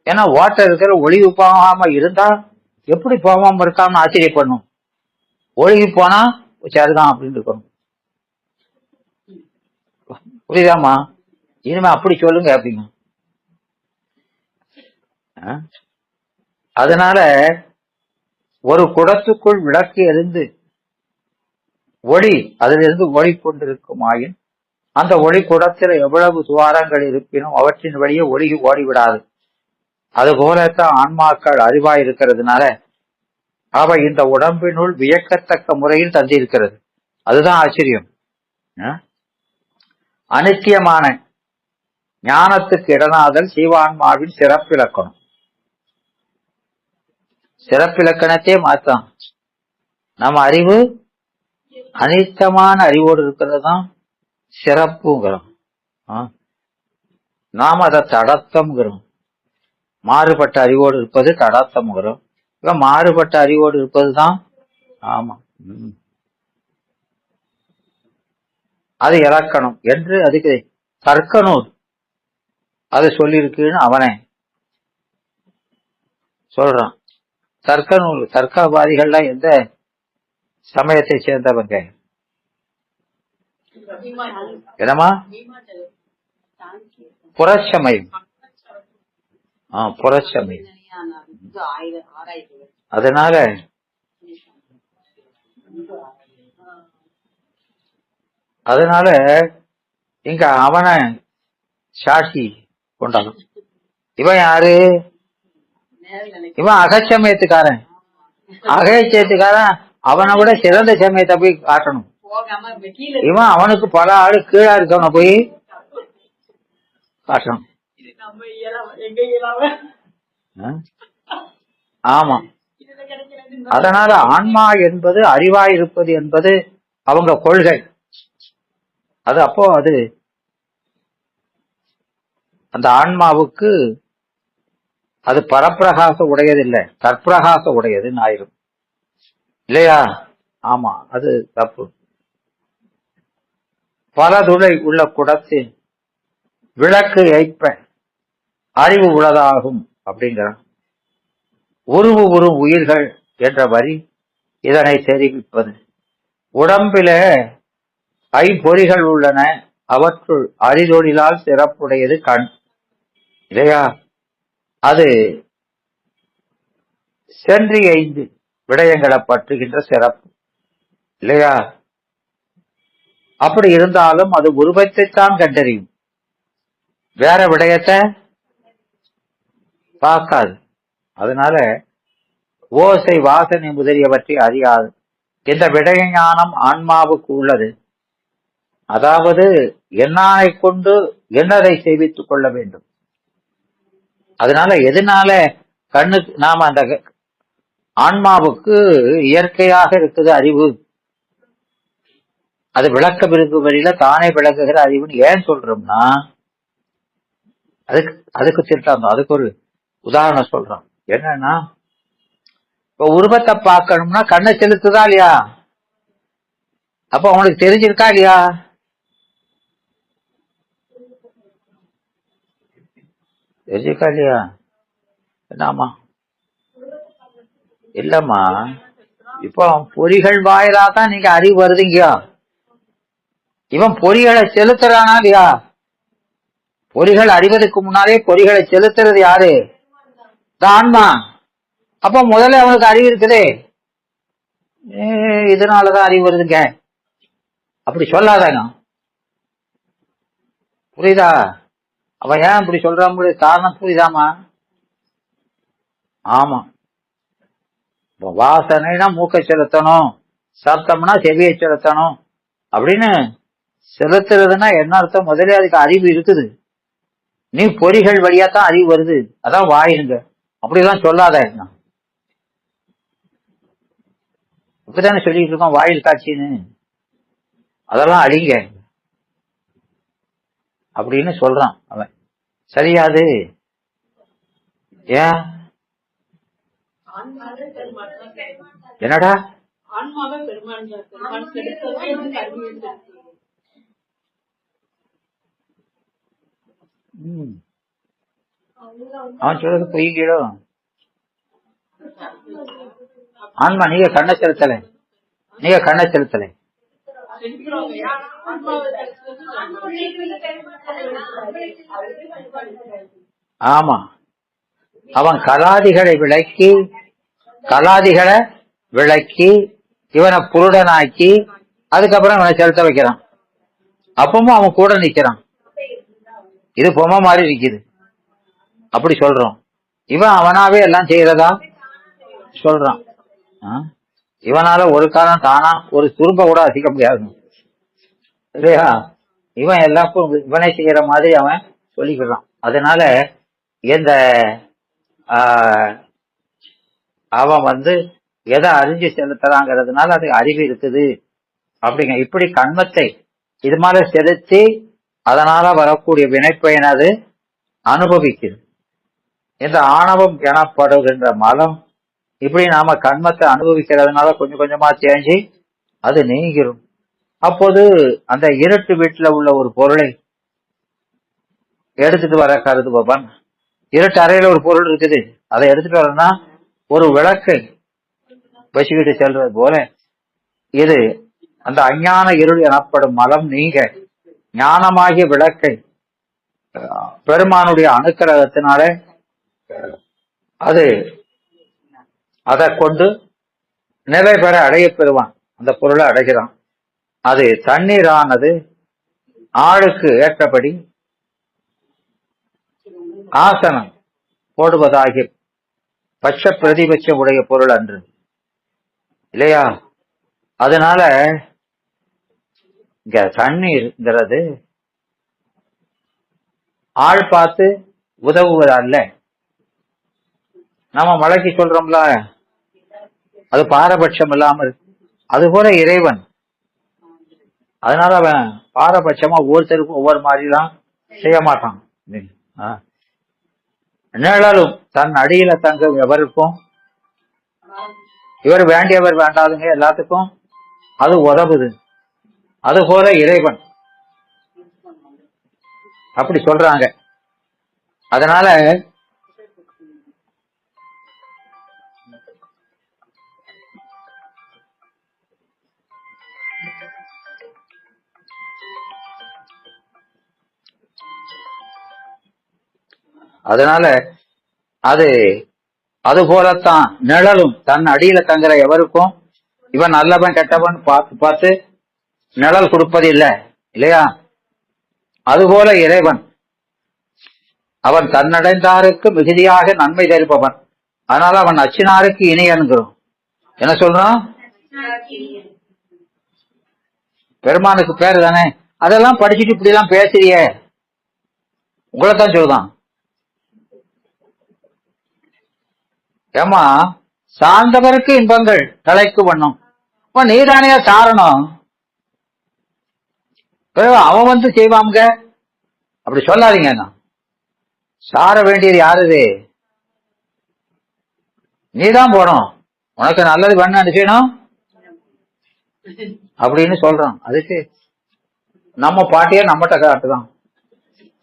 ஏன்னா ஓட்ட இருக்கிற ஒளிவு போகாம இருந்தா எப்படி போகாம இருக்காமனு ஆச்சரியப்படணும். ஒழுகி போனா சரிதான் அப்படின்னு இருக்கணும். புரியுதாமா? இனிமே அப்படி சொல்லுங்க அப்படிங்க. அதனால ஒரு குடத்துக்குள் விளக்கு எரிந்து ஒளி அதிலிருந்து ஓடிக்கொண்டிருக்கும் ஆயின் அந்த ஒளி குடத்தில் எவ்வளவு துவாரங்கள் இருப்பினும் அவற்றின் வழியே ஒழுகி ஓடிவிடாது. அது போலத்தான் ஆன்மாக்கள் அறிவாய் இருக்கிறதுனால அவை இந்த உடம்பினுள் வியக்கத்தக்க முறையில் தந்திருக்கிறது. அதுதான் ஆச்சரியம். அனித்தியமான ஞானத்துக்கு இடனாதல் சீவான்மாவின் சிறப்பிலக்கணம். சிறப்பிலக்கணத்தையே மாற்றான். நம்ம அறிவு அனித்தமான அறிவோடு இருக்கிறது தான் சிறப்புங்கிறோம். நாம் அதை தடத்தம்ங்கிறோம். மாறுபட்ட அறிவோடு இருப்பது தடத்தம்ங்கிறோம். இப்ப மாறுபட்ட அறிவோடு இருப்பதுதான் ஆமா அது இலக்கணம் என்று அதுக்கு தர்க்கநூல் அது சொல்லியிருக்குன்னு அவனே சொல்றான். தர்க்கநூல் தர்க்கவாதிகள்லாம் எந்த சமயத்தை சேர்ந்தவங்க? என்னமா? புறச்சமயம். புறச்சமயம். அதனால அதனால இங்க அவனை சாட்சி கொண்டாடும். இவன் யாரு? இவன் அகச்சமயத்துக்காரன். அகச்சமயத்துக்காரன் அவனை விட சிறந்த சமயத்தை போய் காட்டணும். இவன் அவனுக்கு பல ஆளு கீழா இருக்கவனை போய் காட்டணும். ஆமா. அதனால ஆன்மா என்பது அறிவாயிருப்பது என்பது அவங்க கொள்கை. அது அப்போ அது அந்த ஆன்மாவுக்கு அது பரப்பிரகாச உடையது இல்லை, தற்பிரகாச உடையதுன்னு ஆயிரும் இல்லையா? ஆமா, அது தப்பு. பல துளை உள்ள குடத்தில் விளக்கு ஏற்ப அறிவு உள்ளதாகும் அப்படிங்கிறான். உருவு உறும் உயிர்கள் என்ற வரி இதனை தெரிவிப்பது. உடம்பில ஐம்பொறிகள் உள்ளன, அவற்றுள் அறிதொழிலால் சிறப்புடையது கண் இல்லையா? அது சென்றி 5 விடயங்களை பற்றுகின்ற சிறப்பு இல்லையா? அப்படி இருந்தாலும் அது உருவத்தைத்தான் கண்டறியும், வேற விடயத்தை பார்க்காது. அதனால ஓசை வாசனை முதலியவற்றை அறியாது. இந்த விடய ஞானம் ஆன்மாவுக்கு உள்ளது. அதாவது எண்ணானை கொண்டு எண்ணதை செய்வித்துக் கொள்ள வேண்டும். அதனால எதனால கண்ணுக்கு நாம அந்த ஆன்மாவுக்கு இயற்கையாக இருக்குது அறிவு, அது விளக்க விரும்பும் வழியில தானே விளக்குகிற அறிவுன்னு ஏன் சொல்றோம்னா, அதுக்கு திட்டம். அதுக்கு ஒரு உதாரணம் சொல்றோம். என்னன்னா, இப்ப உருவத்தை பார்க்கணும்னா கண்ணை செலுத்துதா இல்லையா? அப்ப அவனுக்கு தெரிஞ்சிருக்கா இல்லையா? தெரிஞ்சிருக்கா இல்லையா? என்னம்மா? இல்லம்மா, இப்போ பொறிகள் வாயிலா தான் நீங்க அறிவு வருதுங்கயா. இவன் பொறிகளை செலுத்துறானா இல்லையா? பொறிகள் அறிவதற்கு முன்னாலே பொறிகளை செலுத்துறது யாரு? ஆன்மா. அப்ப முதல்ல அவனுக்கு அறிவு இருக்குதே, இதனாலதான் அறிவு வருதுங்க அப்படி சொல்லாதாங்க. புரியுதா? அவன் ஏன் இப்படி சொல்றான் காரணம் புரியுதாமா? ஆமா. வாசனைனா மூக்கை செலுத்தணும், சப்தம்னா செவியை செலுத்தணும் அப்படின்னு செலுத்துறதுன்னா என்ன அர்த்தம்? முதல்ல அதுக்கு அறிவு இருக்குது. நீ பொறிகள் வழியா தான் அறிவு வருது, அதான் வாயிருங்க. அப்படிலாம் சொல்லாத. இப்பதானே சொல்லிட்டு இருக்கோம் வாயில் காட்சின்னு. அதெல்லாம் அழிங்க அப்படின்னு சொல்றான் அவன். சரியாது? ஏன்? என்னடா அவன் சொல்றது பொய்கிடோ. ஆன்மா நீங்க கண்ணை செலுத்தலை, நீங்க கண்ணை செலுத்தலை. ஆமா, அவன் கலாதிகளை விளக்கி இவனை புருடனாக்கி அதுக்கப்புறம் இவனை செலுத்த வைக்கிறான். அப்பவும் அவன் கூட நிக்கிறான். இது பொம்மை மாதிரி நிக்குது அப்படி சொல்றோம். இவன் அவனாவே எல்லாம் செய்யறதா சொல்றான். இவனால ஒரு காலம் தானா ஒரு துரும்ப கூட அசிக்க முடியாது இல்லையா? இவன் எல்லாருக்கும் இவனை செய்யற மாதிரி அவன் சொல்லிக்கிறான். அதனால இந்த அவன் எதை அறிஞ்சு செலுத்துறாங்கிறதுனால அது அறிவு இருக்குது அப்படிங்க. இப்படி கண்மத்தை இது மாதிரி செலுத்தி அதனால வரக்கூடிய வினைப்பயன் அது அனுபவிக்குது. இந்த ஆணவம் எனப்படுகின்ற மலம் இப்படி நாம கண்மத்தை அனுபவிக்கிறதுனால கொஞ்சம் கொஞ்சமா தேஞ்சி அது நீங்கிரும். அப்போது அந்த இருட்டு வீட்டுல உள்ள ஒரு பொருளை எடுத்துட்டு வர கருதுபவன், இருட்டு அறையில ஒரு பொருள் இருக்குது, அதை எடுத்துட்டு வரனா ஒரு விளக்கை வச்சுக்கிட்டு செல்றது போல இது அந்த அஞ்ஞான இருள் எனப்படும் மலம் நீங்க ஞானமாகிய விளக்கை பெருமானுடைய அனுக்கிரகத்தினால அது அதை கொண்டு நிலை பெற அடைய பெறுவான். அந்த பொருளை அடைகிறான். அது தண்ணீரானது ஆளுக்கு ஏற்றபடி ஆசனம் போடுவதாகிய பட்ச பிரதிபட்சம் உடைய பொருள் அன்று இல்லையா? அதனால இங்க தண்ணீர்ங்கிறது ஆள் பார்த்து உதவுவது அல்ல. நம்ம மழைக்கு சொல்றோம்ல, அது பாரபட்சம் இல்லாம இருக்கு. அது போல இறைவன், அதனால அவன் பாரபட்சமா ஒவ்வொருத்தருக்கும் ஒவ்வொரு மாதிரிலாம் செய்ய மாட்டான். நிழலும் தன் அடியில தங்க எவருக்கும், இவர் வேண்டியவர் வேண்டாதுங்க எல்லாத்துக்கும் அது உதவுது. அது போல இறைவன் அப்படி சொல்றாங்க. அதனால அது அது போலத்தான் நிழலும் தன் அடியில தங்குற எவருக்கும் இவன் நல்லவன் கெட்டவன் பார்த்து பார்த்து நிழல் கொடுப்பது இல்லை இல்லையா? அதுபோல இறைவன் அவன் தன்னடைந்தாருக்கு மிகுதியாக நன்மை தருப்பவன். அதனால அவன் அச்சினாருக்கு இணையனுங்கிறோம். என்ன சொல்றான்? பெருமானுக்கு பேரு தானே. அதெல்லாம் படிச்சுட்டு இப்படி எல்லாம் பேசுறிய, உங்களைத்தான் சொல்லுதான். ஏமா சார்ந்தவருக்கு இன்பங்கள் தலைக்கு வண்ணம், அப்ப நீதானே காரணம். அவன் வந்து செய்வாங்க அப்படி சொல்லாதீங்க. சார வேண்டியது யாரு? நீதான் போனோம். உனக்கு நல்லது வேணும் நினைச்சணும் அப்படின்னு சொல்றான். அதுக்கு நம்ம பாட்டிய நம்மகிட்ட காட்டுதான்,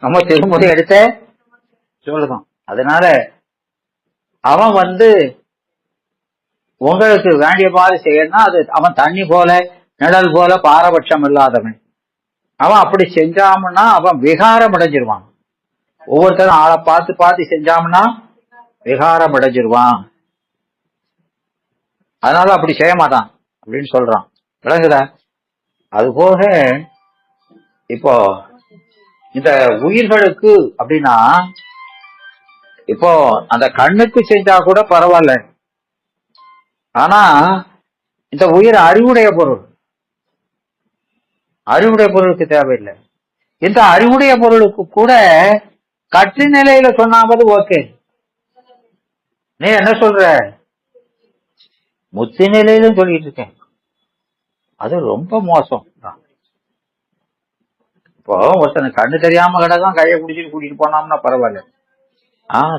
நம்ம திருமுறை எடுத்த சொல்லுதான். அதனால அவன் வந்து உங்களுக்கு வேண்டிய மாதிரி செய்யணும்னா அது அவன் தண்ணி போல நிழல் போல பாரபட்சம் இல்லாதவன். அவன் அப்படி செஞ்சாமன்னா அவன் விகாரம் அடைஞ்சிருவான். ஒவ்வொருத்தரும் ஆளை பார்த்து பார்த்து செஞ்சாமன்னா விகாரம் அடைஞ்சிருவான். அதனால அப்படி செய்ய மாட்டான் அப்படின்னு சொல்றான். விளங்குதா? அது போக இப்போ இந்த உயிர்களுக்கு அப்படின்னா, இப்போ அந்த கண்ணுக்கு செஞ்சா கூட பரவாயில்ல. ஆனா இந்த உயிர் அறிவுடைய பொருள், அறிவுடைய பொருளுக்கு தேவையில்லை. இந்த அறிவுடைய பொருளுக்கு கூட கற்று நிலையில சொன்னாவது ஓகே. நீ என்ன சொல்ற? முத்தி நிலையிலும் சொல்லிட்டு இருக்கேன். அது ரொம்ப மோசம். இப்போ ஒருத்தனை கண்ணு தெரியாம கிடக்கும், கையை குடிச்சிட்டு கூட்டிட்டு போனோம்னா பரவாயில்ல.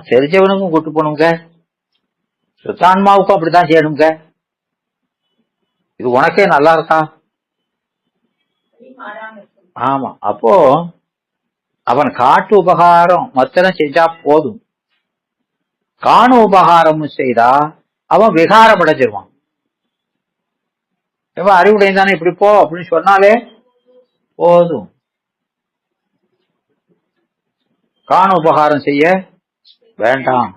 தெரிஞ்சவனுக்கும் கூட்டு போகணுங்க, சுத்தான்மாவுக்கும் அப்படித்தான் செய்யணுங்க. இது உனக்கே நல்லா இருக்கா? ஆமா. அப்போ அவன் காட்டு உபகாரம் மத்தனம் செஞ்சா போதும். காணு உபகாரம் செய்தா அவன் விகாரம் அடைஞ்சிருவான். இவன் அறிவுடையதானே இப்படி போ அப்படின்னு சொன்னாலே போதும். காணு உபகாரம் செய்ய வேண்டாம்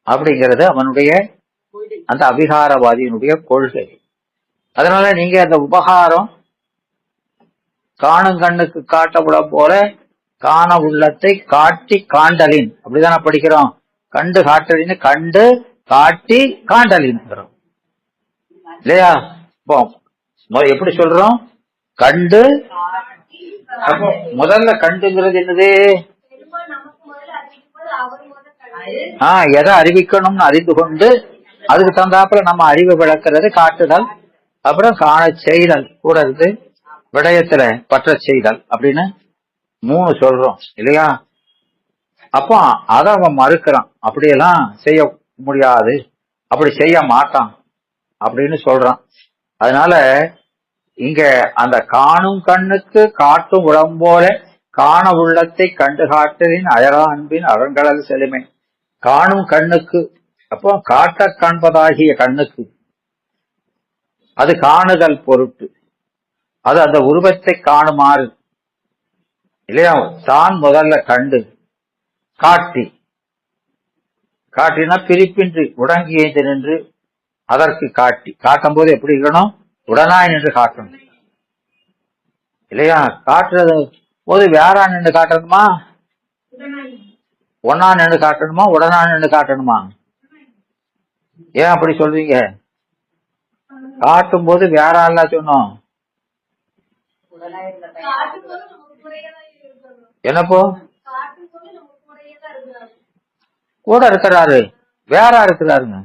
அப்படிங்கிறது அவனுடைய அந்த அபிகாரவாதியினுடைய கொள்கை. அதனால நீங்க அந்த உபகாரம் காணும் கண்ணுக்கு காட்டப்பட போல காண உள்ளத்தை காட்டி காண்டலின் அப்படிதானே படிக்கிறோம். கண்டு காட்டலின்னு கண்டு காட்டி காண்டலின் இல்லையா? இப்போ எப்படி சொல்றோம்? கண்டு. அப்போ முதல்ல கண்டுங்கிறது என்னது? எதை அறிவிக்கணும்னு அறிந்து கொண்டு அதுக்கு தந்தாப்புல நம்ம அறிவை விளக்குறது காட்டுதல், அப்புறம் காண செய்தல், கூட இருந்து விடயத்துல பற்ற செய்தல் அப்படின்னு 3 சொல்றோம் இல்லையா? அப்போ அதை அவன் மறுக்கிறான். அப்படியெல்லாம் செய்ய முடியாது, அப்படி செய்ய மாட்டான் அப்படின்னு சொல்றான். அதனால இங்க அந்த காணும் கண்ணுக்கு காட்டும் உடம்போல காண உள்ளத்தை கண்டு காட்டலின் அயரா அன்பின் அரண்கடல் செலுமை. காணும் கண்ணுக்கு, அப்போ காட்ட காண்பதாகிய கண்ணுக்கு அது காணுதல் பொருட்டு, அது அந்த உருவத்தை காணுமாறு இல்லையா? தான் முதல்ல கண்டு காட்டி, காட்டினா பிரிப்பின்றி உடங்கி ஏந்து நின்று அதற்கு காட்டி, காட்டும் போது எப்படி இருக்கணும்? உடனாய் நின்று காட்டணும். இல்லையா? காட்டுறது போது வேறா நின்று காட்டணுமா, ஒன்னா நின்று காட்டணுமா, உடனா நின்று காட்டணுமா? ஏன் அப்படி சொல்றீங்க? காட்டும் போது வேற ஆளா சொன்னோம். என்னப்போ கூட இருக்கிறாரு, வேறா இருக்கிறாருங்க.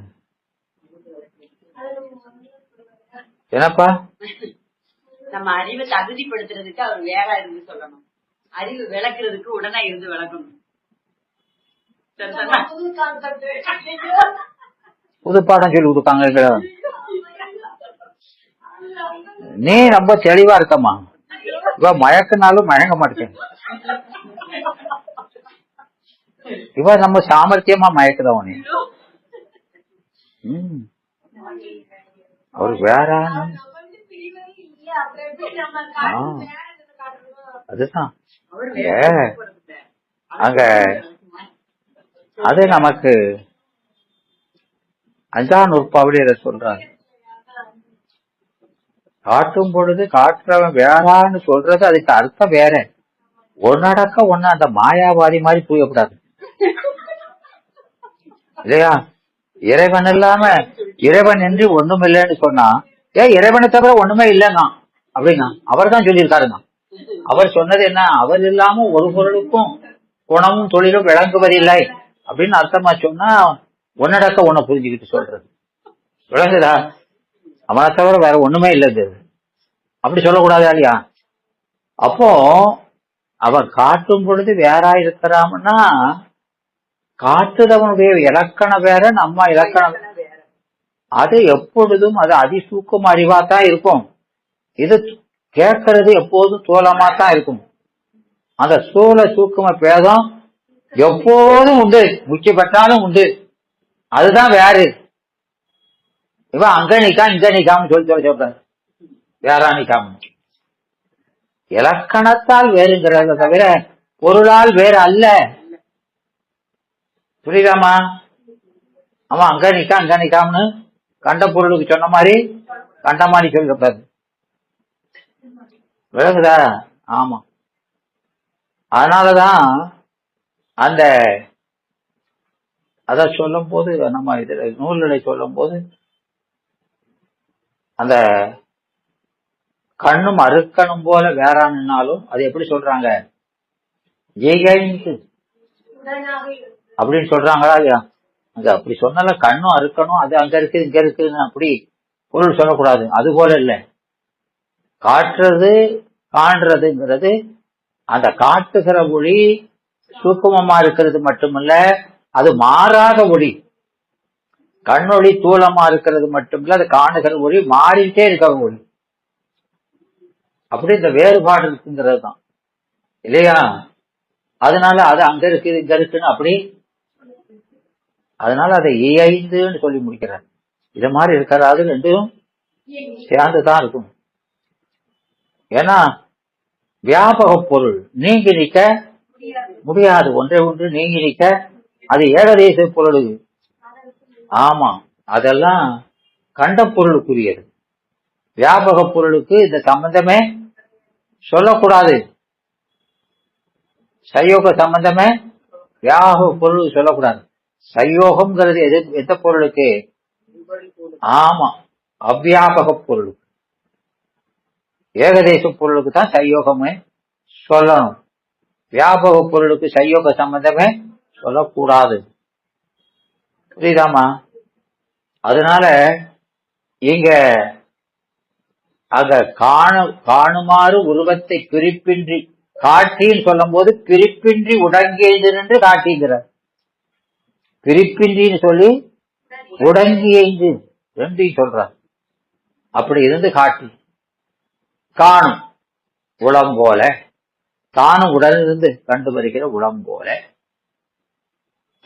என்னப்பா? நம்ம அறிவை தகுதிப்படுத்துறதுக்கு அவர் வேற இருந்து சொல்லணும், அறிவு விளக்குறதுக்கு உடனே இருந்து விளக்கணும். புது பாடம் சொல்லி கொடுத்தாங்க. நீ ரொம்ப தெளிவா இருக்கம்மா. இவ மயக்குனாலும் மயங்க மாட்டேன். இவ நம்ம சாமர்த்தியமா மயக்குதவன். அவரு வேற அதுதான் அங்க அது நமக்கு 5ஆம் நூற்பாவிலே சொல்றாரு. காட்டும் பொழுது காட்டுறவன் வேறான்னு சொல்றது அதுக்கு அர்த்தம் வேற. ஒன்னடக்க ஒன்னு அந்த மாயாவாதி மாதிரி தூயக்கூடாது இல்லையா? இறைவன் இல்லாம இறைவன் என்று ஒண்ணும் இல்லைன்னு சொன்னா, இறைவனை தவிர ஒண்ணுமே இல்லைன்னா அப்படின்னா அவர் தான் சொல்லியிருக்காருங்க. அவர் சொன்னது என்ன? அவர் இல்லாம ஒரு பொருளுக்கும் குணமும் தொழிலும் விளங்குவதில்லை அப்படின்னு அர்த்தமா சொன்னா, ஒன்னடக்க ஒன்ன புரிஞ்சுக்கிட்டு சொல்றது விளங்குதா? அவனை தவிர வேற ஒண்ணுமே இல்லது அப்படி சொல்லக்கூடாது இல்லையா? அப்போ அவன் காட்டும் பொழுது வேறா இருக்கிறான்னா, காட்டுறவனுடைய இலக்கணம் வேற, நம்ம இலக்கணம் அது எப்பொழுதும் அது அதிசூக்கம் அறிவாத்தான் இருக்கும். இது கேட்கறது எப்போதும் தோலமா தான் இருக்கும். அந்த சூழ சூக்கும பேதம் எப்போதும் உண்டு, முக்கியப்பட்டாலும் உண்டு. அதுதான் வேறு. இவன் அங்க நிக்கா இங்க நிக்காம சொல்லி சொல்றாரு, வேறா நிக்காம. இலக்கணத்தால் வேறுங்கிறத தவிர பொருளால் வேறு அல்ல. புரியுதாமா? அவன் அங்க நிக்கா அங்க நிக்காமனு கண்ட பொருளுக்கு சொன்ன மாதிரி கண்ட மாதிரி சொல்லிருப்பாரு. விளங்குதா? ஆமா. அதனாலதான் அந்த அத சொல்லும் போது நம்ம இதுல நூல்களை சொல்லும் போது அந்த கண்ணும் அறுக்கணும் போல வேறான்னாலும் அது எப்படி சொல்றாங்க? அப்படின்னு சொல்றாங்களா இல்லையா? அங்க அப்படி சொன்னால கண்ணும் அறுக்கணும், அது அங்க இருக்கு இங்க இருக்குன்னு அப்படி பொருள் சொல்லக்கூடாது. அது போல இல்லை. காட்டுறது காண்றதுங்கிறது அந்த காட்டுகிற ஒளி சூக்குமமா இருக்கிறது மட்டுமல்ல, அது மாறாத ஒளி. கண்ணொளி தூளமா இருக்கிறது மட்டுமில்ல, அது காணுகிற ஒளி மாறிட்டே இருக்கிற ஒளி. அப்படி இந்த வேறுபாடு இருக்குங்கிறது தான் இல்லையா? அதனால அது அங்க இருக்கு இங்க இருக்குன்னு அப்படி, அதனால அதை இயைந்துன்னு சொல்லி முடிக்கிறார். இத மாதிரி இருக்கிறாது ரெண்டும் சேர்ந்துதான் இருக்கும். ஏன்னா வியாபக பொருள் நீங்கி நிற்க முடியாது. ஒன்றை ஒன்று நீங்கி நிற்க அது ஏகதேச பொருள். ஆமா, அதெல்லாம் கண்ட பொருளுக்குரியது. வியாபக பொருளுக்கு இந்த சம்பந்தமே சொல்லக்கூடாது. சயோக சம்பந்தமே வியாபக பொருள் சொல்லக்கூடாது. சயோகம்ங்கிறது எந்த பொருளுக்கு? ஆமா, அவ்வியாபக பொருளுக்கு. ஏகதேச பொருளுக்கு தான் சயோகமே சொல்லணும். வியாபக பொருளுக்கு சயோக சம்பந்தமே சொல்லக்கூடாது. புரியுதாமா? அதனால இங்க அங்க காணுமாறு உருவத்தை பிரிப்பின்றி காட்டின்னு சொல்லும் போது பிரிப்பின்றி உடங்கியது என்று காட்டுகிறார். பிரிப்பின்றின்னு சொல்லி உடங்கியது ரெண்டையும் சொல்றார். அப்படி இருந்து காட்டி காணும் உளம் போல, தானும் உடனிருந்து கண்டு வருகிற உளம் போல,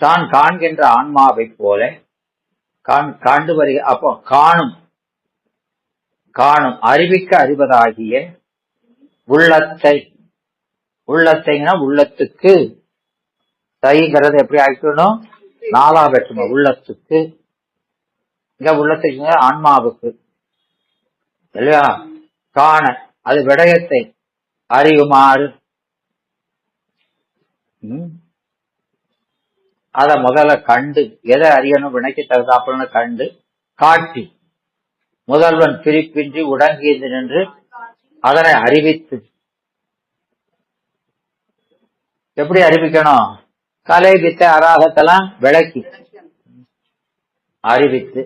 தான் காண்கின்ற ஆன்மாவை போல காண்டு வருகிற. அப்போ காணும் அறிவிக்க அறிவதாகிய உள்ளத்தை, உள்ளத்தைன்னா உள்ளத்துக்கு, தைங்கிறது எப்படி ஆயிக்கணும்? நாலா வெட்டணும். உள்ளத்துக்கு, இங்க உள்ளத்துக்கு ஆன்மாவுக்கு இல்லையா? காண அது விடயத்தை அறியுமாறு அத முதல்ல கண்டு, எதை அறியணும் வினைக்கு தகுந்தாப்புலன்னு கண்டு காட்டி, முதல்வன் பிரிப்பின்றி உடங்கியது நின்று அதனை அறிவித்து. எப்படி அறிவிக்கணும்? கலை வித்த அராகத்தெல்லாம் விளக்கி அறிவித்து,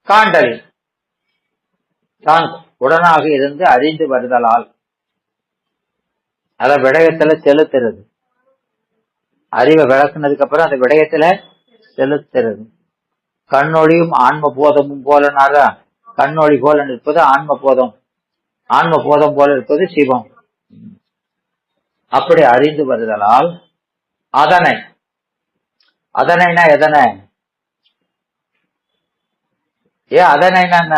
காண்டல் தான் உடனாக இருந்து அறிந்து வருதலால் அத விடயத்துல செலுத்துறது. அறிவை விளக்குனதுக்கு அப்புறம் அந்த விடயத்துல செலுத்துறது. கண்ணொழியும் ஆன்ம போதமும் போலனால கண்ணொழி போல நிற்பது ஆன்ம போதம், ஆன்ம போதம் போல இருப்பது சிவம். அப்படி அறிந்து வருதலால் அதனை, அதனைனா எதனை? அதனைனா என்ன?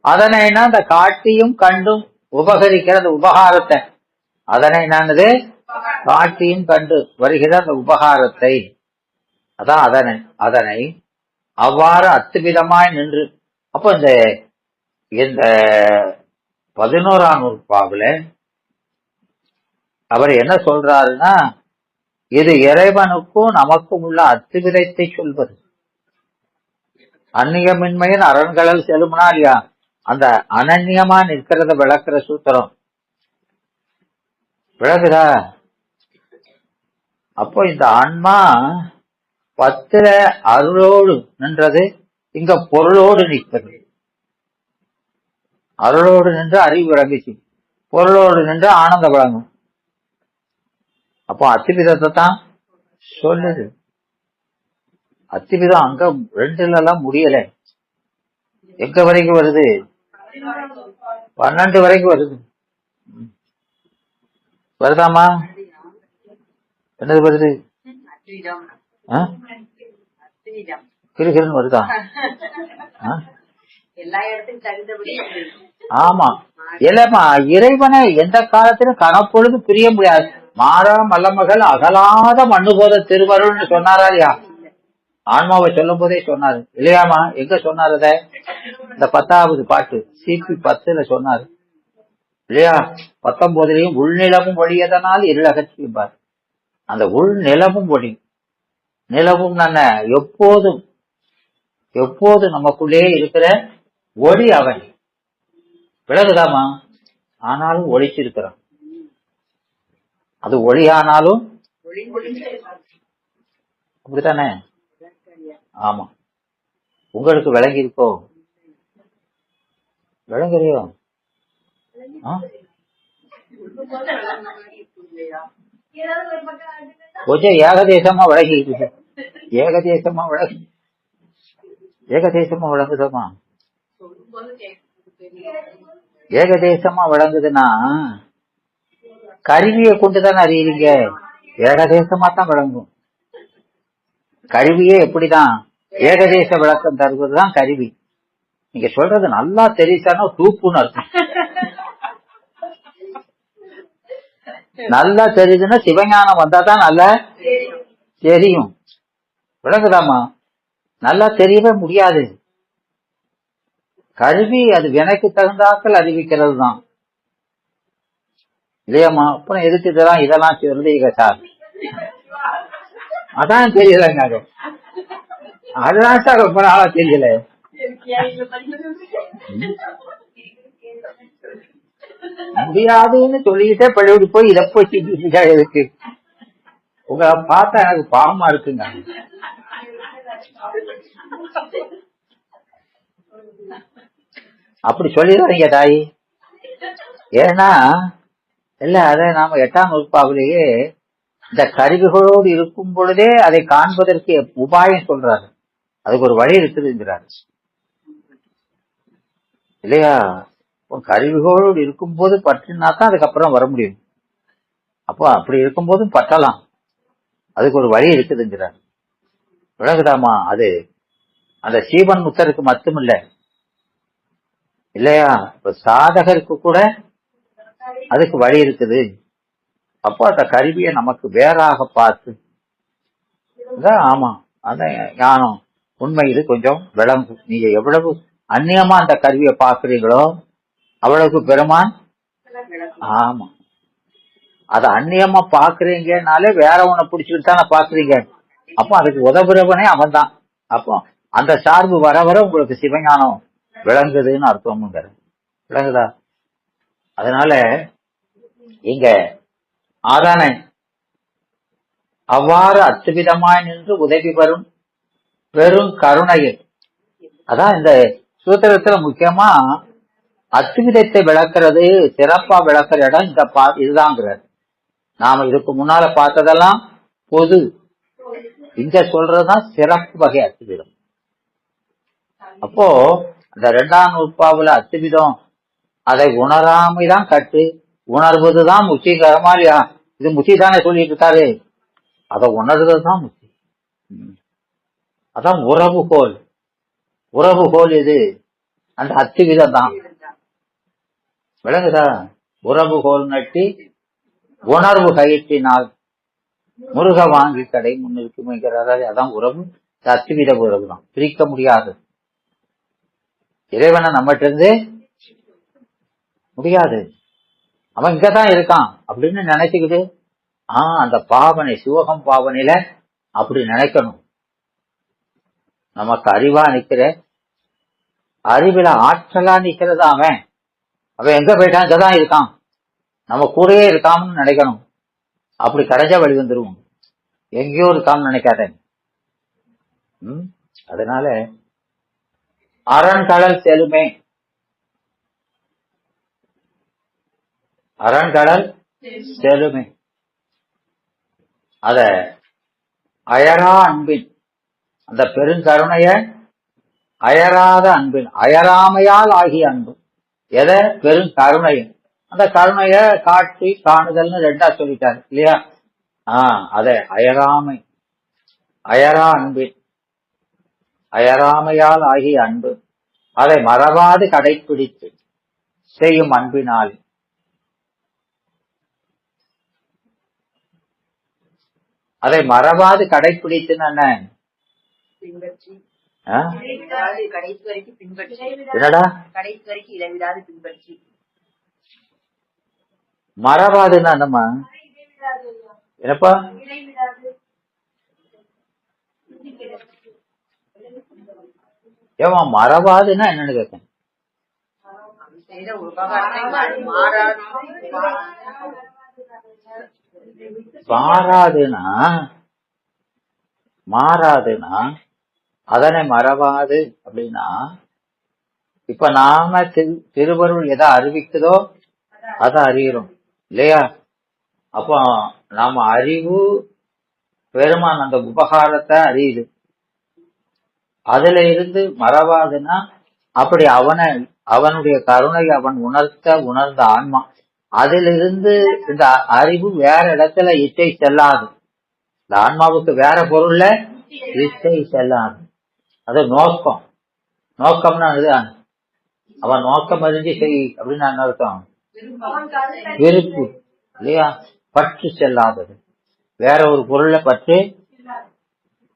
அதனைனா அந்த காட்டியும் கண்டும் உபகரிக்கிற அந்த உபகாரத்தை, அதனை நானது காட்டியும் கண்டு வருகிற அந்த உபகாரத்தை, அதான் அதனை. அதனை அவ்வாறு அத்துவிதமாய் நின்று. அப்ப இந்த 11ஆம் நூற்பாவுல அவர் என்ன சொல்றாருன்னா, இது இறைவனுக்கும் நமக்கும் உள்ள அத்துவிதத்தை சொல்வது. அந்நியமின்மையின் அரண்களல் செல்லும்னா இல்லையா, அந்த அனன்யமா நிற்கிறத விளக்குற சூத்திரம் விளக்குதா? அப்போ இந்த ஆன்மா 10 அருளோடு நின்றது, இங்க பொருளோடு நிற்பது. அருளோடு நின்று அறிவு விளங்குச்சு, பொருளோடு நின்று ஆனந்தம் விளங்கும். அப்போ அத்திவிதத்தை தான் சொல்லுது. அத்திவிதம் அங்க 2 முடியல. எங்க வரைக்கும் வருது? 12 வரைக்கும் வருது. வருதாமா? என்னது வருது? கிருகிருன்னு வருதா? ஆமா. இல்லமா, இறைவனை எந்த காலத்திலும் கணப்பொழுது பிரிய முடியாது. மாறா மல்லமகள் அகலாத மண்ணுபோத திருவருள்னு சொன்னாரா இல்லையா? ஆன்மாவை சொல்லும் போதே சொன்னாரு இல்லையாமா? எங்க சொன்னார்? அத இந்த 10வது பாட்டு சிபி 10ல சொன்னாரு இல்லையா? 19லயும் உள்நிலமும் ஒழியதனால் இருளகற்றிப்பார். அந்த உள் நிலமும் ஒளி, நிலவும் எப்போதும் எப்போது நமக்குள்ளே இருக்கிற ஒளி அவன் விலகுதாமா? ஆனாலும் ஒளிச்சிருக்கிறான். அது ஒளியானாலும் அப்படித்தானே? ஆமா. உங்களுக்கு விளங்கி இருக்கோ? விளங்குறியோ? கொஞ்சம் ஏகதேசமா விளங்கிட்டு, ஏகதேசமா ஏகதேசமா விளங்குதமா? ஏகதேசமா விளங்குதுன்னா கருவியை கொண்டுதானே அறியறீங்க. ஏகதேசமா தான் விளங்கும். கருவியே எப்படிதான் ஏகதேச விளக்கம் தருவதுதான் கருவி. நீங்க சொல்றது நல்லா தெரியுதானோ தூப்புன்னு அர்த்தம். நல்லா தெரியுதுன்னா சிவஞானம் வந்தாதான் நல்லா தெரியும். விளங்குதாமா? நல்லா தெரியவே முடியாது. கருவி அது வினைக்கு தகுந்தாக்கள் அறிவிக்கிறது தான் இல்லையாமா? அப்புறம் எதுக்கு இதெல்லாம் சொல்றீங்க சார்? அதான் தெரியலங்க. அதுதான் சார் ரொம்ப நாளா தெரியல. முடியாதுன்னு சொல்லிக்கிட்டே பள்ளியோடு போய் இதை போய் சிந்திச்சா எதுக்கு? உங்களை பார்த்தா எனக்கு பாவமா இருக்குங்க. அப்படி சொல்லிடுறீங்க தாய். ஏன்னா இல்ல, அதை நாம 8ஆம் வகுப்பாவிலேயே இந்த கருவிகளோடு இருக்கும் பொழுதே அதை காண்பதற்கு உபாயம் சொல்றாரு. அதுக்கு ஒரு வழி இருக்குதுங்கிறாரு இல்லையா? கருவிகளோடு இருக்கும் போது பற்றினாதான் அதுக்கப்புறம் வர முடியும். அப்போ அப்படி இருக்கும் போதும் பற்றலாம். அதுக்கு ஒரு வழி இருக்குதுங்கிறார். விளங்குதாமா? அது அந்த சீவன் முத்தருக்கு மட்டுமில்ல இல்லையா, இப்ப சாதகருக்கு கூட அதுக்கு வழி இருக்குது. அப்போ அந்த கருவியை நமக்கு வேறாக பார்த்து, ஆமா அந்த ஞானம் உண்மை இது கொஞ்சம் விளங்கும். நீங்க எவ்வளவு அந்நியமா அந்த கருவியை பாக்குறீங்களோ அவ்வளவுக்கு பெருமான். ஆமா, அத அந்நியமா பாக்குறீங்கனாலே வேற ஒண்ண பிடிச்சிட்டு தானே பாக்குறீங்க. அப்போ அதுக்கு உதவுறவனே அவன் தான். அப்போ அந்த சார்பு வர வர உங்களுக்கு சிவஞானம் விளங்குதுன்னு அர்த்தம்ங்கிற. விளங்குதா? அதனால இங்க ஆதானை அவ்வாறு அத்துவிதமாய் நின்று உதவி வரும் பெரும் கருணையை, அதான் இந்த சூத்திரத்துல முக்கியமா அத்துவிதத்தை விளக்குறது, சிறப்பா விளக்குற இடம் இந்த இதுதாங்கிறார். நாம இதுக்கு முன்னால பார்த்ததெல்லாம் பொது, இங்க சொல்றதுதான் சிறப்பு வகை அத்துவிதம். அப்போ அந்த 2ஆம் நூற்பாவுல அத்துவிதம் அதை உணராமைதான் கட்டு, உணர்வதுதான் முக்கியகரமா இல்லையா? இது முக்கிய தானே சொல்லிட்டு இருக்காரு. அதை உணர்வதுதான் முக்கியம். அதான் உறவுகோல். உறவுகோல் இது அந்த அத்துவிதம் தான். விளங்குதா? உறவுகோல் நட்டி உணர்வு கயிற்றினால் முருக வாங்கி கடை முன்னிற்குமைங்கிறாரு. அதான் உறவு, அத்துவித உறவு தான், பிரிக்க முடியாது. இறைவனை நம்மகிட்ட இருந்து முடியாது, அவன் இங்கதான் இருக்கான் அப்படின்னு நினைச்சுக்கிட்டு அந்த பாவனை சிவகம் பாவனையில அப்படி நினைக்கணும். நமக்கு அறிவா நிக்கிற, அறிவில ஆற்றலா நிக்கிறது அவன். அவன் எங்க போயிட்டான், இங்கதான் இருக்கான், நம்ம கூடயே இருக்கான்னு நினைக்கணும். அப்படி கடைஞ்சா வழி வந்துருவோம். எங்கேயோ இருக்கான்னு நினைக்காத. அதனால அரண்கடல் செலுமே, அரண்கடல் செலுமே, அத அயரா அன்பின், அந்த பெருங்கருணைய அயராத அன்பின், அயராமையால் ஆகிய அன்பு. எதை? பெருங்கருணை. அந்த கருணைய காட்சி காணுதல்னு ரெண்டா சொல்லிட்டாரு இல்லையா? அத அயராமை, அயரா அன்பின், அயராமையால் ஆகிய அன்பு, அதை மறவாது கடைப்பிடித்து செய்யும் அன்பினால். அதை மறவாது கடைப்பிடித்துன்னு என்ன? என்னடா மறவாதுன்னா என்னம்மா? என்னப்பா ஏமா மறவாதுன்னா என்னன்னு கேட்க? மாறாதுன்னா, மாறாதுன்னா அதனை மறவாது அப்படின்னா, இப்ப நாம திருவருள் எதை அறிவிக்குதோ அதை அறிகிறோம் இல்லையா? அப்போ நாம அறிவு பெருமான் அந்த உபகாரத்தை அறியுது. அதுல இருந்து மறவாதுன்னா, அப்படி அவனுடைய கருணை அவன் உணர்ந்த ஆன்மா, அதிலிருந்து இந்த அறிவு வேற இடத்துல இச்சை செல்லாது. இந்த ஆன்மாவுக்கு வேற பொருள்ல இச்சை செல்லாது. அது நோக்கம். நோக்கம்னா இதுதான், அவன் நோக்கம் அறிஞ்சு செய் அப்படின்னு என்ன அர்த்தம்? விருப்பு இல்லையா? பற்று செல்லாதது. வேற ஒரு பொருளை பற்று,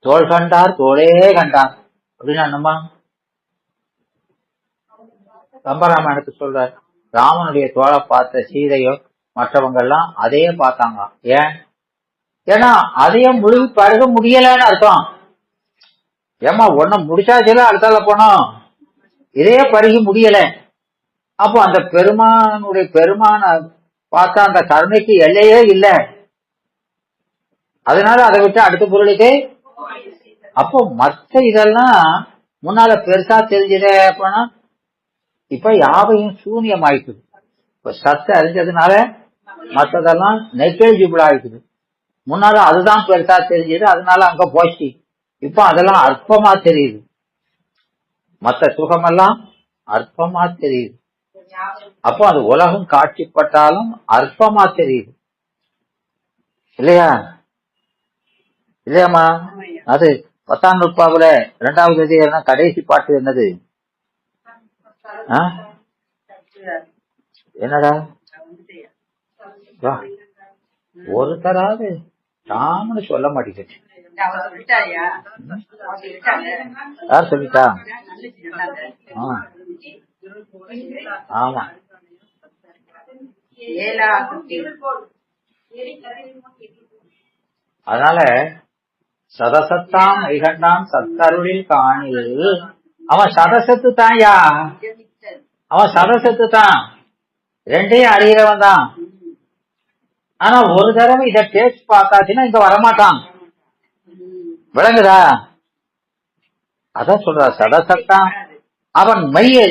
தோல் கண்டார் தோளே கண்டார் அப்படின்னு என்னமா? கம்பராமாயணத்து சொல்றார், ராமனுடைய தோளை பார்த்த சீதையோ மற்றவங்க எல்லாம் அதையே பார்த்தாங்க. ஏன்னா அதையே முழுகி பருக முடியலன்னு அர்த்தம். ஏமா ஒன்ன முடிச்சாச்சுல, அடுத்தால போனோம், இதையே பருகி முடியல. அப்போ அந்த பெருமான பார்த்தா அந்த கருணைக்கு எல்லையே இல்லை. அதனால அதை விட்டு அடுத்த பொருளுக்கு. அப்போ மற்ற இதெல்லாம் முன்னால பெருசா தெரிஞ்சதே போனா இப்ப யாவையும் சூன்யம் ஆயிக்குது. இப்ப சத்து அறிஞ்சதுனால மற்றதெல்லாம் நெக்லிஜிபிள் ஆயிக்குது. முன்னால அதுதான் பெருசா தெரிஞ்சது, அதனால அங்க போச்சு. இப்ப அதெல்லாம் அற்பமா தெரியுது. மற்ற சுகமெல்லாம் அற்பமா தெரியுது. அப்போ அது உலகம் காட்சிப்பட்டாலும் அற்பமா தெரியுது இல்லையா? இல்லையாமா? அது 10ஆம் நூற்பாவுல 2வது அதிகாரம் கடைசி பாட்டு என்னது? என்னடா ஒருத்தராவது தாமனு சொல்ல மாட்டேங்குது. யார் சொல்லிட்டா? ஆமா, அதனால சதசத்தாம் மைகண்டான் சத்தருளில் காணில் அவன் சதசத்து தான்யா, அவன் சதசத்து தான், ரெண்டையும் அறிகிறவன் தான். ஆனா ஒரு தடவை இத டேஸ்ட் பார்த்தாச்சுன்னா இங்க வரமாட்டான். விளங்குதா? அதான் சொல்ற சதசத்தான் அவன் மெய்யை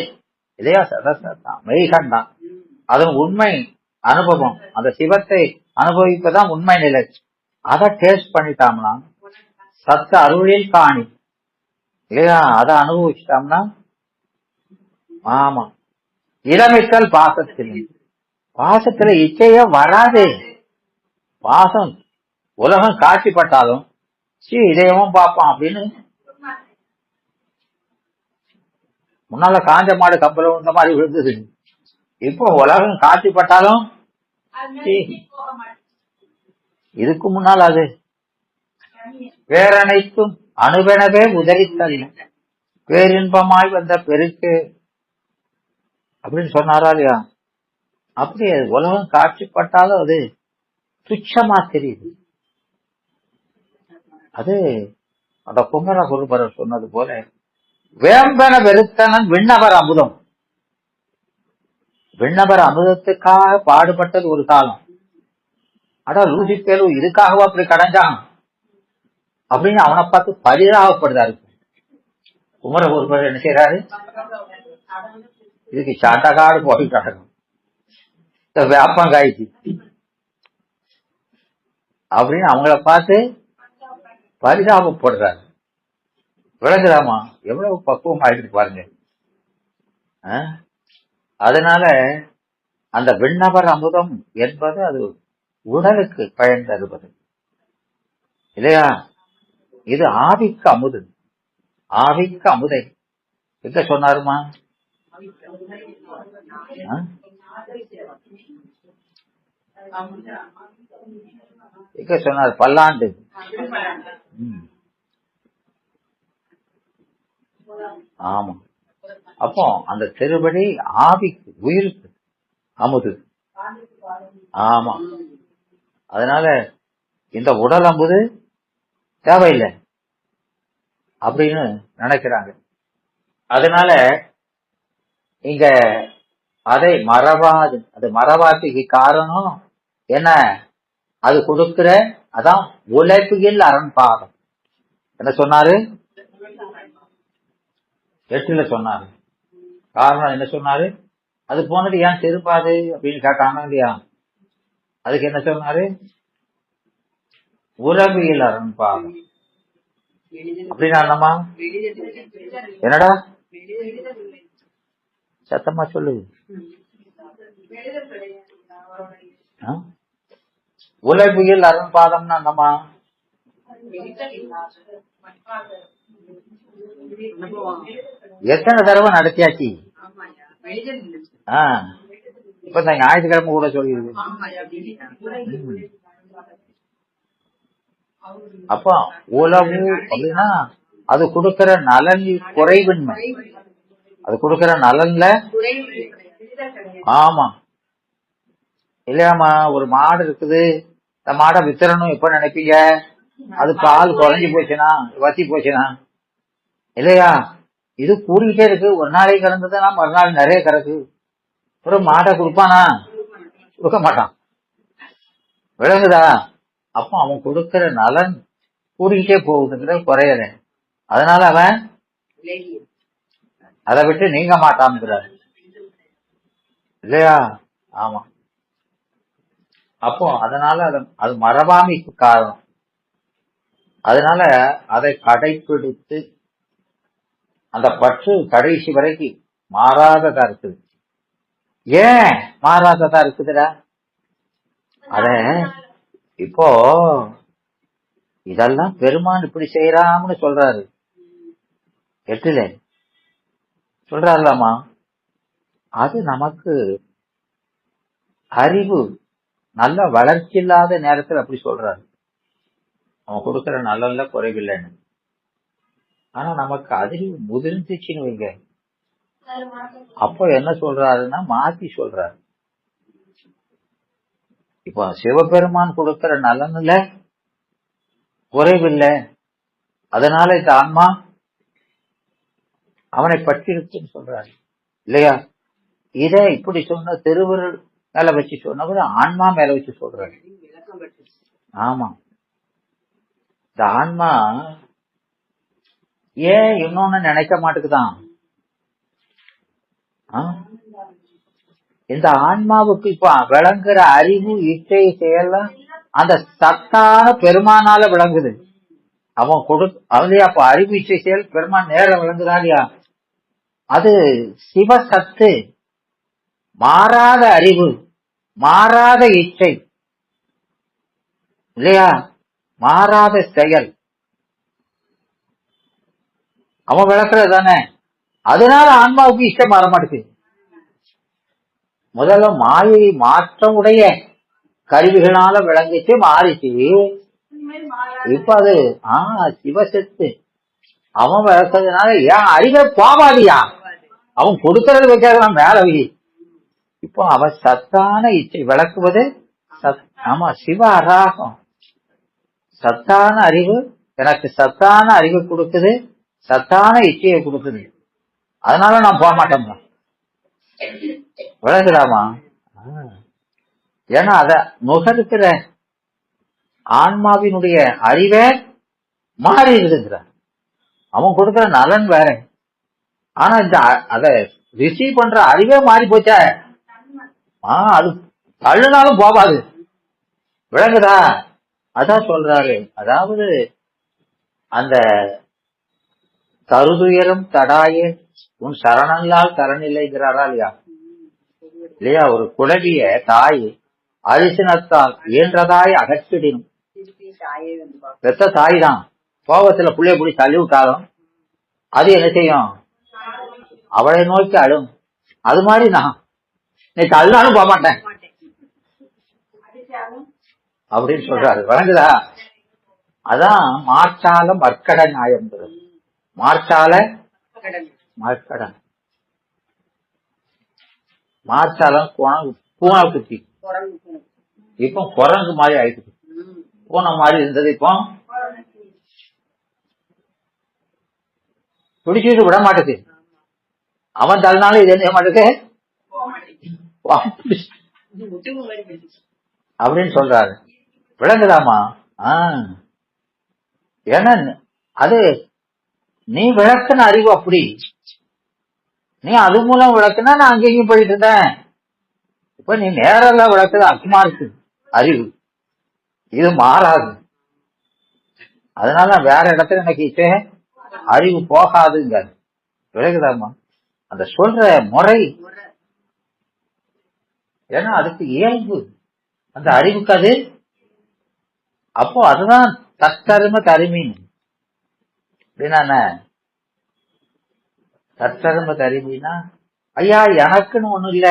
இல்லையா, சதசத்தான் மெய் கண்டான். அதன் உண்மை அனுபவம், அந்த சிவத்தை அனுபவிப்பதான் உண்மை நிலை. அதை டேஸ்ட் பண்ணிட்டாம்னா சத்த அருளில் காணி இல்லையா, அதை அனுபவிச்சிட்டோம்னா ஆமா இளமைத்தல் பாசத்தில், பாசத்துல இச்சைய வராது. பாசம் உலகம் காட்சிப்பட்டாலும் இதையவும் பார்ப்பான் அப்படின்னு. முன்னால காஞ்ச மாடு கம்பளம் இந்த மாதிரி விழுந்தது. இப்போ உலகம் காட்சிப்பட்டாலும் இதுக்கு முன்னால் அது பேரனைத்தும் அணுவெனவே உதறித்தல் பேரின்பமாய் வந்த பெருக்கு அப்படின்னு சொன்னாரா இல்லையா? அப்படி உலகம் காட்சிப்பட்டாலும் அது துச்சமா தெரியுது. அது அந்த குமர குருபரர் சொன்னது போல வேம்பன வெறுத்தனன் விண்ணவர் அமுதம். விண்ணவர் அமுதத்துக்காக பாடுபட்டது ஒரு காலம். அடா லூசிப்பேலு இதுக்காகவா அப்படி கடைஞ்சான் அப்படின்னு அவனை பார்த்து பரிதாபப்படுதாரு. குமர குருபரர் என்ன செய்யறாரு, இதுக்கு சாட்டக்காடு போய் கிடக்கும் வேப்பங்காய்ச்சி அப்படின்னு அவங்கள பார்த்து பரிதாபப்படுறாரு. விளங்குறாமா? எவ்வளவு பக்குவம் ஆயிட்டு பாருங்க. அதனால அந்த விண்ணவர் அமுதம் என்பது அது உடலுக்கு பயன் தருவது இல்லையா? இது ஆவிக்கு அமுது. ஆவிக்கு அமுதை எங்க சொன்னாருமா? எங்க சொன்னார்? பல்லாண்டு. ஆமா. அப்போ அந்த திருவடி ஆவிக்கு உயிருக்கு அமுது. ஆமா. அதனால இந்த உடல் அமுது தேவையில்லை அப்படின்னு நினைக்கிறாங்க. அதனால இங்க அதை மறவாது, அது மறவாத்துக்கு காரணம் என்ன? அது கொடுக்கிற அதான் உழைப்புகள் அரண்பாகம். என்ன சொன்னாரு? 8 சொன்னாரு. காரணம் என்ன சொன்னாரு? அது போனது ஏன் திருப்பாது அப்படின்னு கேட்டாங்க இல்லையா? அதுக்கு என்ன சொன்னாரு? உறவியல் அரண்பாகம் அப்படின்னா என்னமா? என்னடா சத்தமா சொல்லு. உலகியல் அரண்பாதம்னா என்னமா? எத்தனை தடவை நடத்தியாச்சு. இப்ப இந்த ஞாயிற்றுக்கிழமை கூட சொல்லிருக்கு. அப்ப உலகு அப்படின்னா அது கொடுக்கிற நலன் குறைவின்மை, அது கொடுக்கிற நலன்ல. ஆமா இல்லையாமா? ஒரு மாடு இருக்குது, இந்த மாடை வித்தரணும் எப்ப நினைப்பீங்க? அது பால் குறைஞ்சி போச்சுன்னா, வத்தி போச்சுன்னா இல்லையா? இது கூடிக்கிட்டே இருக்கு. ஒரு நாளைக்கு கறந்ததுன்னா மறுநாள் நிறைய கறக்கு. ஒரு மாடை கொடுப்பானா? கொடுக்க மாட்டான். விளங்குதா? அப்போ அவன் கொடுக்கிற நலன் கூடிக்கிட்டே போகுதுங்கிற குறையல. அதனால அவன் அதை விட்டு நீங்க மாட்டான்ங்கிறார் இல்லையா? ஆமா. அப்போ அதனால அது மரபாமிக்கு காரணம். அதனால அதை கடைபிடித்து அந்த பற்று கடைசி வரைக்கும் மாறாததா இருக்குது. ஏன் மாறாததா இருக்குதுடா? அத இப்போ இதெல்லாம் பெருமான் இப்படி செய்யறாம்னு சொல்றாரு. 8 சொல்றாருலாமா? அது நமக்கு அறிவு நல்ல வளர்ச்சி இல்லாத நேரத்தில் அப்படி சொல்றாரு. அவன் கொடுக்கிற நல்ல குறைவில்லைன்னு. ஆனா நமக்கு அறிவு முதிர்ந்துச்சுன்னு வைங்க, அப்போ என்ன சொல்றாருன்னா மாத்தி சொல்றாரு. இப்போ சிவபெருமான் கொடுக்கிற நலன்ல குறைவில்லை. அதனால இந்த ஆன்மா அவனை பற்றி இருக்குன்னு சொல்றாரு இல்லையா? இத இப்படி சொன்ன திருவருள் மேல வச்சு சொன்னவர் ஆன்மா மேல வச்சு சொல்றாரு. விளக்கம் பெற்று ஆமா, இந்த ஆன்மா ஏன் இன்னொன்னு நினைக்க மாட்டேங்குதான்? ஆ? இந்த ஆன்மாவுக்கு இப்ப விளங்குற அறிவு, இச்சை, செயலாம் அந்த சத்தான பெருமானால விளங்குது. அவன்லயா அப்ப அறிவு, இச்சை, செயல் பெருமான் நேரம் விளங்குதா இல்லையா? அது சிவசத்து. மாறாத அறிவு, மாறாத இச்சை இல்லையா? மாறாத செயல் அவன் விளக்குறது தானே. அதனால ஆன்மாவுக்கு இஷ்டம் மாற மாட்டேங்குது. முதல்ல மாயை மாற்றம் உடைய கருவிகளால விளங்கிச்சு, மாறிச்சு. இப்ப அது சிவசத்து அவன் விளக்குறதுனால ஏன் அறிவை போவாதியா? அவன் கொடுக்கறது வைக்காதான் மேலவி. இப்போ அவன் சத்தான இச்சை விளக்குவது. ஆமா, சிவ அராகம். சத்தான அறிவு எனக்கு சத்தான அறிவு கொடுக்குது, சத்தான இச்சையை கொடுக்குது. அதனால நான் போக மாட்டேன். விளக்குதாமா? ஏன்னா அத நுகர்கிற ஆன்மாவினுடைய அறிவே மாறி இருக்குங்கிற. அவன் கொடுக்கிற நலன் வேற, ஆனா இந்த அத ரிசீவ் பண்ற அறிவே மாறி போச்சா? அது தள்ளுனாலும் போகாது. விளங்குதா? அதான் சொல்றாரு. அதாவது அந்த தருதுயரம் தடாயே உன் சரணங்களால் தரநிலைங்கிறாரா இல்லையா? இல்லையா? ஒரு குழவிய தாய் அரிசனத்தால் இயன்றதாய் அகற்றிடணும். பெத்த தாய் தான் கோபத்துல புள்ளைய பிடி தள்ளி விட்டாலும் அது என்ன செய்யும்? அவளை நோக்கி அழும். அது மாதிரி நான் நீ தள்ளாலும் போக மாட்டேன் அப்படின்னு சொல்றாரு. வழங்குதா? அதான் மாற்றால மற்கட நியாயம். மாற்றால மற்கடன், மாற்றாலம் பூனை குட்டி. இப்போ குரங்கு மாதிரி ஆயிடுச்சு. பூனை மாதிரி இருந்தது இப்போ பிடிச்சிட்டு விட மாட்டேது. அவன் தள்ளினாலும் இது என்ன மாட்டேது அப்படின்னு சொல்றாரு. விளங்குதாமா? ஏன்னா அது நீ விளக்குன அறிவு அப்படி. நீ அது மூலம் விளக்குனா நான் அங்கேயும் போயிட்டு இருந்தேன். இப்ப நீ நேரம் விளக்குது அக்குமா இருக்கு அறிவு. இது மாறாது. அதனால வேற இடத்துல எனக்கு அறிவு போகாதுங்க. விளக்குதாமா? அந்த சொல்ற முறை. ஏன்னா அதுக்கு இயல்பு அந்த அறிவுக்கு அது. அப்போ அதுதான் தற்கரும தருமீன் அப்படின்னா. தற்கரும தருமீனா ஐயா எனக்குன்னு ஒண்ணு இல்ல.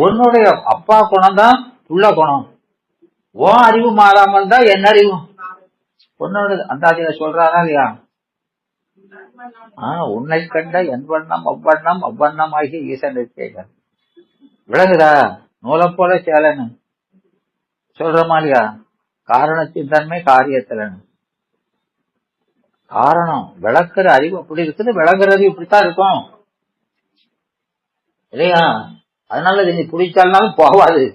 உன்னுடைய அப்பா குணம் தான் உள்ள குணம். உன் அறிவு மாறாமல் தான் என் அறிவும் உன்னோட. அந்த சொல்றாரா இல்லையா? உன்னை கண்ட என் வண்ணம் அவ்வண்ணம் அவ்வண்ணம் ஆகிய ஈசன் இருக்கேங்க. விளங்குதா? நூலை போல சேலன்னு சொல்றமா இல்லையா? காரணத்தின் தன்மை காரியத்திலன்னு. காரணம் விளக்குற அறிவு அப்படி இருக்குது, விளங்குறது இப்படித்தான் இருக்கும் இல்லையா? அதனால நீ பிடிச்சாலும் போகாது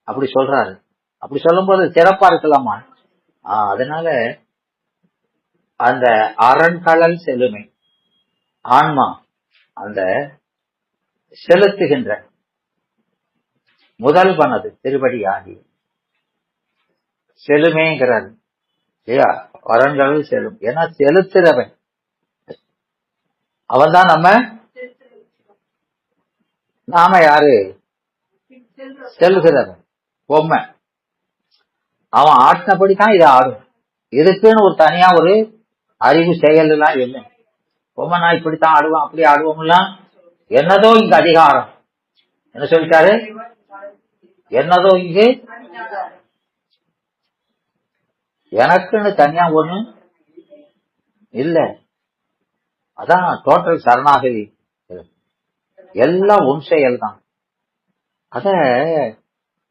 அப்படி சொல்றாரு. அப்படி சொல்லும் போது சிறப்பா இருக்கலாமா? அதனால அந்த அரண்கடல் செலுமை ஆன்மா அந்த செலுத்துகின்ற முதல் பண்ணது திருவடி ஆகி செலுமேங்கிறார் இல்லையா? அரண்கடல் செலும். ஏன்னா செலுத்துறவன் அவன் தான். நாம யாரு? செலுத்துறவன் பொம்மை. அவன் ஆட்டினபடிதான் இதை ஆடும். இதுக்குன்னு ஒரு தனியா ஒரு அறிவு செயல் எல்லாம் இல்லை. பொம்மை நான் இப்படித்தான் ஆடுவான் அப்படி ஆடுவோம்லாம் என்னதோ இங்க அதிகாரம். என்ன சொல்லிட்டாரு? என்னதோ இங்கு எனக்குன்னு தனியா ஒண்ணு இல்ல. அதான் டோட்டல் சரணாகதி. எல்லாம் உன் செயல் தான். அத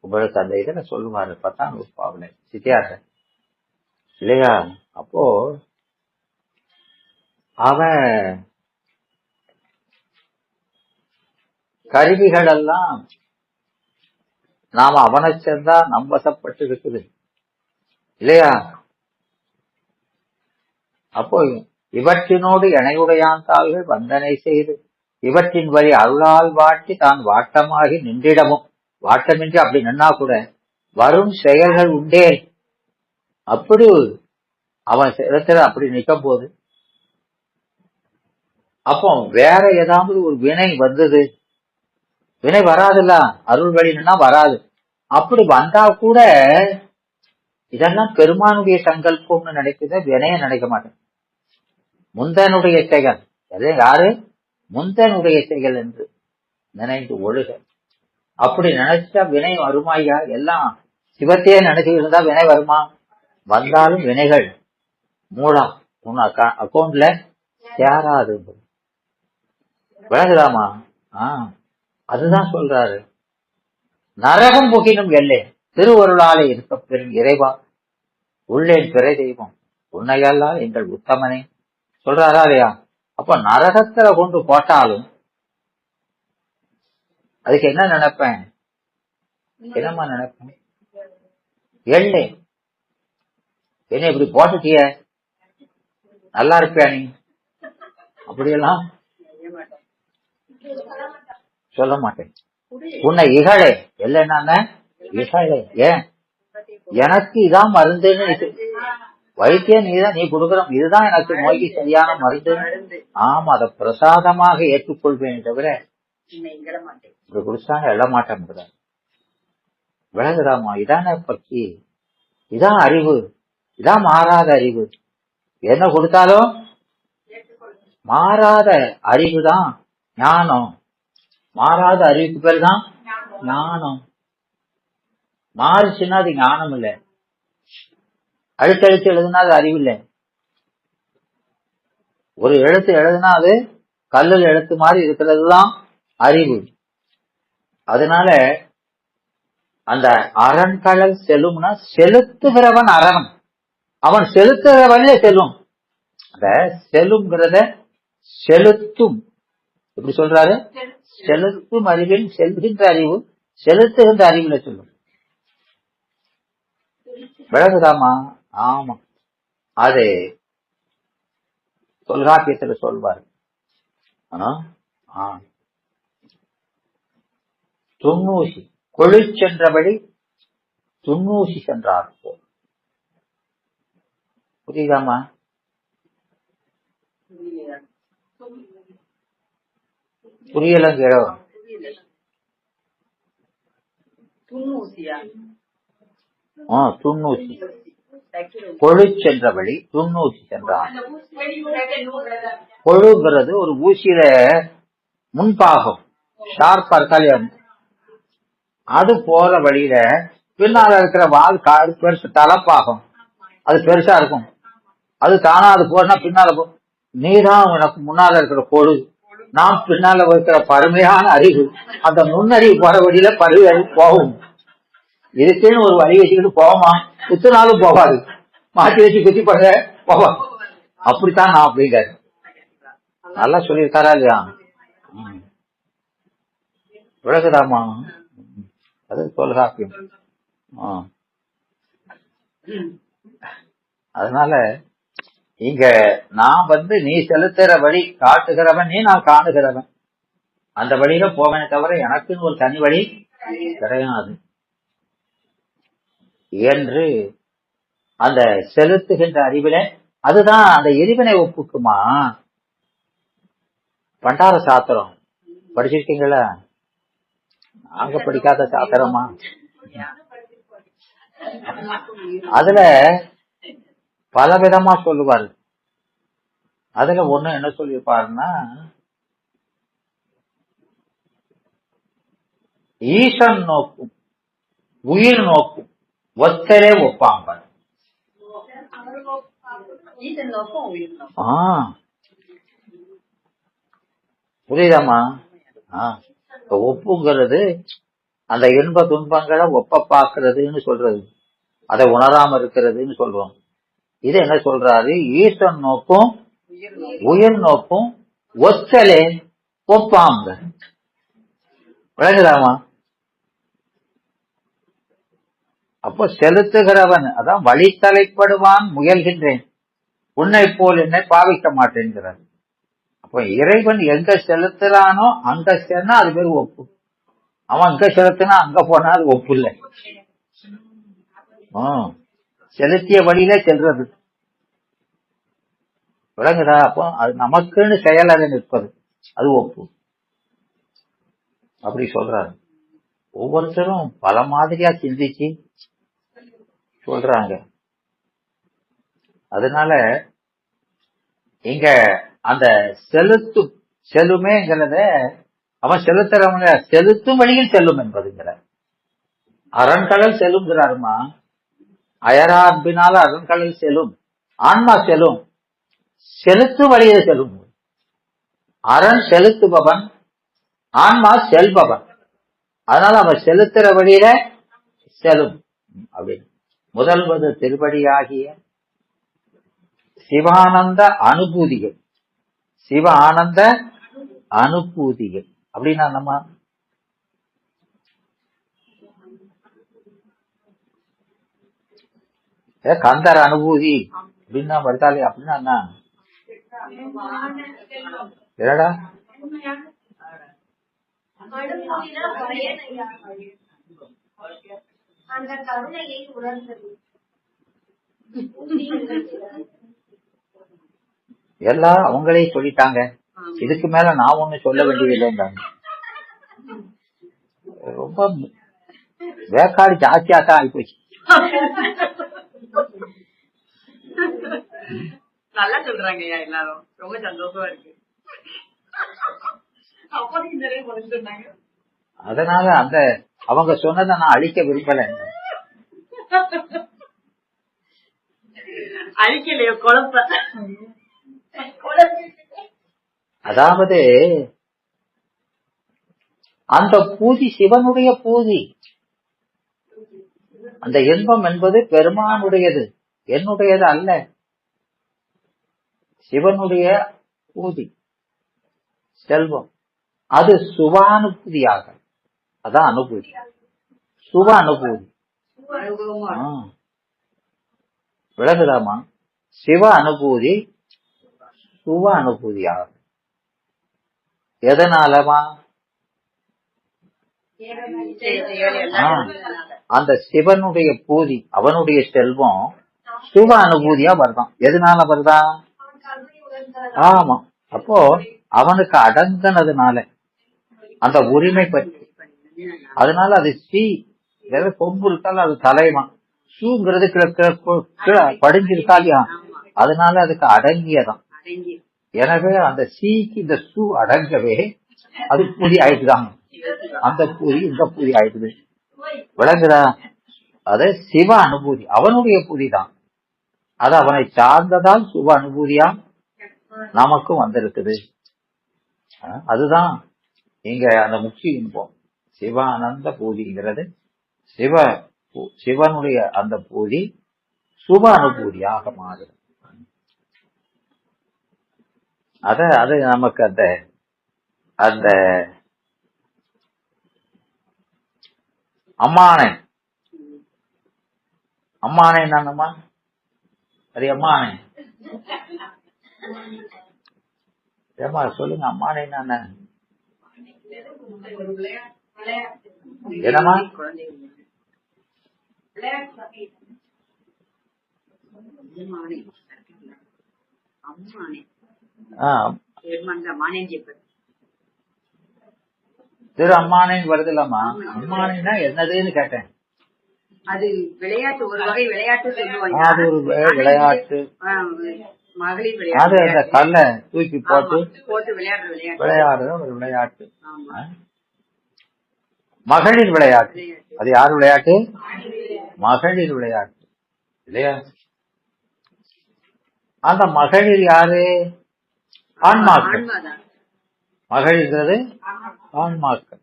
உங்களுக்கு அந்த இதுல சொல்லுவாரு 10ஆம் நூற்பாவுல சித்தியார்த்த இல்லையா? அப்போ அவன் கருவிகள் எல்லாம் நாம அவனை சேர்ந்தா நம்பசப்பட்டு இருக்குது இல்லையா? அப்போ இவற்றினோடு இணையுடையான் தாள்கள் வந்தனை செய்து இவற்றின் வழி அருளால் வாட்டி தான் வாட்டமாகி நின்றிடமும் வாட்டமின்றி அப்படி நின்னா கூட வரும் செயல்கள் உண்டே. அப்படி அவன் இடத்துல அப்படி நிற்கும் போது அப்போ வேற ஏதாவது ஒரு வினை வந்தது, வினை வராதுல்ல, அருள் வழின்னா வராது. அப்படி வந்தா கூட இதெல்லாம் பெருமானுடைய சங்கல்பம்னு நினைக்குத, வினைய நினைக்க மாட்டேன். முந்தனுடைய செயல், யாரு முந்தனுடைய செயல் என்று நினைந்து ஒழுக. அப்படி நினைச்சா வினை வருமாயா? எல்லாம் சிவத்தையே நினைச்சுக்கிட்டு இருந்தா வினை வருமா? வந்தாலும் வினைகள் மூலம் உன் அக்கௌண்ட்ல சேராது. விளங்குதாமா? அதுதான் சொல்றாரு. நரகம் புகினும் எல்லை திருவருளாலே இருக்க பெரும் இறைவா உள்ளேன் பிறை தெய்வம் உன்னையெல்லாம் எங்கள் உத்தமனே சொல்றாரா இல்லையா? அப்ப நரகத்துல கொண்டு போட்டாலும் அதுக்கு என்ன நினைப்பேன்? என்னமா நினைப்பேன்? எல்லை என்ன இப்படி போட்டுட்டிய, நல்லா இருப்பியா நீ, அப்படியெல்லாம் சொல்ல மாட்டேன். உன்னை இகழே இல்லைன்னா இகழே. ஏன் எனக்கு இதான் மருந்துன்னு வைத்தியம் நீதான், நீ கொடுக்குற இதுதான் எனக்கு நோய்க்கு சரியான மருந்து. ஆமா, அதை பிரசாதமாக ஏற்றுக்கொள்வேன் தவிர இப்படி குடிச்சாங்க எழ மாட்டேன். விளங்குறாமா? இதான பக்தி, இதான் அறிவு, இதான் மாறாத அறிவு. என்ன கொடுத்தாலும் மாறாத அறிவுதான் ஞானம். மாறாத அறிவுக்கு பேர் தான் ஞானம். மாறுச்சுன்னா அது ஞானம் இல்லை. அழுத்தழுத்து எழுதுனா அது அறிவு இல்லை. ஒரு எழுத்து எழுதுனா அது கல்லில் எழுத்து மாதிரி இருக்கிறது தான் அறிவு. அதனால அந்த அரண்கடல் செல்லும்னா செலுத்துகிறவன் அரண், அவன் செலுத்துகிறவன்ல செல்லும். அந்த செல்லுங்கிறத செலுத்தும் எப்படி சொல்றாரு? செலுத்தும் அறிவில் செல்கின்ற அறிவு செலுத்துகின்ற அறிவுல சொல்லும். விளங்குதாமா? ஆமா, அது தொல்காப்பியத்துல சொல்வாரு. துண்ணூசி கொழில் சென்றபடி துண்ணூசி சென்றார் போல். புரியுதாமா? புரியலங்கிற துண்ணூசி கொழில் சென்றபடி துண்ணூசி சென்றார். கொழுங்கிறது ஒரு ஊசியில முன்பாகம் ஷார்ப்பா இருக்காலே, அது போற வழியில பின்னால இருக்கிற வால் பெருசு தலைப்பாகம் அது பெருசா இருக்கும். அது தானா அது போனா பின்னால நீதான் உனக்கு முன்னால இருக்கிற கொழு, நாம் பின்னால இருக்கிற பருமையான அறிவு. அந்த நுண்ணறிவு போற வழியில பருவ அறிவு போகும். இதுக்குன்னு ஒரு வழி வச்சுக்கிட்டு போமா, குத்துனாலும் போகாது, மாற்றி வச்சு குத்தி படுற போவா. அப்படித்தான் நான் அப்படிங்கிறாரு. நல்லா சொல்லியிருக்காரா இல்லையா? விளக்குதாமா? அது தொல்காப்பியம். அதனால இங்க நான் நீ செலுத்துற வழி காட்டுகிறவன், நீ நான் காணுகிறவன், அந்த வழியில போவேனே தவிர எனக்குன்னு ஒரு தனி வழி கிடையாது என்று அந்த செலுத்துகின்ற அறிவில அதுதான் அந்த எரிவினை ஒப்புக்குமா. பண்டார சாத்திரம் படிச்சிருக்கீங்களா? நாங்க படிக்காத சாத்திரமா? அதுல பல விதமா சொல்லுவாரு. அதுல ஒண்ணு என்ன சொல்லியிருப்பாருன்னா, ஈசன் நோக்கும் உயிர் நோக்கும் ஒத்தரே ஒப்பாங்க. புரியுதாமா? ஒப்புங்கிறது அந்த இன்ப துன்பங்களை ஒப்ப பாக்குறதுன்னு சொல்றது, அதை உணராம இருக்கிறதுன்னு சொல்றோம். இது என்ன சொல்றாரு? ஈசன் நோக்கும் உயிர் நோக்கும் ஒத்தலே ஒப்பாங்க. விளங்குதாமா? அப்போ செலுத்துகிறவன் அதான் வழி தலைப்படுவான் முயல்கின்றேன், உன்னை போல் என்னை பாவிக்க மாட்டேங்கிறார். அப்போ இறைவன் எங்க செலுத்துறானோ அங்க சென்னா அது பேர் ஒப்பு. அவன் அங்க செலுத்தினா அங்க போனா அது ஒப்பு இல்லை. செலுத்திய வழியில செல்றது. விளங்குதா? அப்போ அது நமக்குன்னு செயலாக நிற்பது, அது ஒப்பு. அப்படி சொல்றாரு. ஒவ்வொருத்தரும் பல மாதிரியா சிந்திச்சு சொல்றாங்க. அதனால இங்க அந்த செல்லுமேங்கிறத அவன் செலுத்துறவங்க செலுத்தும் வழியில் செல்லும் என்பதுங்கிற அரண்கடல் செல்லுங்கிறாருமா. அயரா அன்பினால அரண்கடல் செல்லும், ஆன்மா செல்லும், செலுத்து வழியில செல்லும். அரண் செலுத்துபவன், ஆன்மா செல்பவன். அதனால அவன் செலுத்துற வழியில செல்லும் அப்படின்னு. முதல்வது திருவடியாகிய சிவானந்த அனுபூதிகள். சிவ ஆனந்த அனுபூதிகள் அப்படின்னா நம்ம கந்தர் அனுபூதி அப்படின்னா வருதாலே அப்படின்னா என்னடா? எல்லாம் அவங்களே சொல்லிட்டாங்க, இதுக்கு மேல நான் ஒண்ணு சொல்ல வேண்டியதில்லைங்க. ரொம்ப வேக்காடு ஜாஸ்தியா தான் ஆயிப்போச்சு. நல்லா சொல்றாங்க எல்லாரும், ரொம்ப சந்தோஷமா இருக்கு. அதனால அந்த அவங்க சொன்னதை நான் அழிக்க விரும்பல. அழிக்கலையோ, குழப்ப. அதாவது அந்த பூதி சிவனுடைய பூதி. அந்த இன்பம் என்பது பெருமானுடையது, என்னுடையது அல்ல. சிவனுடைய பூதி செல்வம், அது சுவானுபூதியாக, அதான் அனுபூதி, சுப அனுபூதி. விளங்குதாமா? சிவ அனுபூதி சுப அனுபூதியாகும். எதனாலமா? அந்த சிவனுடைய பூதி, அவனுடைய செல்வம் சுப அனுபூதியா வருதான். எதனால வருதா? ஆமா. அப்போ அவனுக்கு அடங்கினதுனால அந்த உரிமை பற்றி, அதனால அது சி கொம்பு இருக்கால அது தலைமா, சூங்கிறது படிஞ்சிருக்கா இல்லையா, அதனால அதுக்கு அடங்கியதான். எனவே அந்த சீக்கு இந்த சூ அடங்கவே அது பூதி ஆயிட்டுதாங்க. அந்த பூதி இந்த பூதி ஆயிடுது. விளங்குதா? அது சிவ அனுபூதி, அவனுடைய பூதி தான். அது அவனை சார்ந்ததால் சுப அனுபூதியா நமக்கும் வந்திருக்குது. அதுதான் இங்க அந்த முக்கிய இன்பம். சிவானந்த பூதிங்கிறது சிவனுடைய அந்த பூதி சுப அனுபூதியாக மாறுது. அது நமக்கு அந்த அந்த அம்மானை என்னமா? அது அம்மானை ஏமா சொல்லுங்க, அம்மானை என்ன? என்னமா? திரு அம்மானை வருது இல்லம்மா? அம்மானைனா என்னதுன்னு கேட்டேன். அது விளையாட்டு, ஒரு வகை விளையாட்டு சொல்லுவாங்க. அது ஒரு விளையாட்டு, மகளிர் அது அந்த கல்லை தூக்கி போட்டு விளையாடுற ஒரு விளையாட்டு. மகளிர் விளையாட்டு. அது யார் விளையாட்டு? மகளிர் விளையாட்டு இல்லையா? அந்த மகளிர் யாரு? ஆன்மாக்கள். மகளிர்ங்கிறது ஆன்மாக்கள்.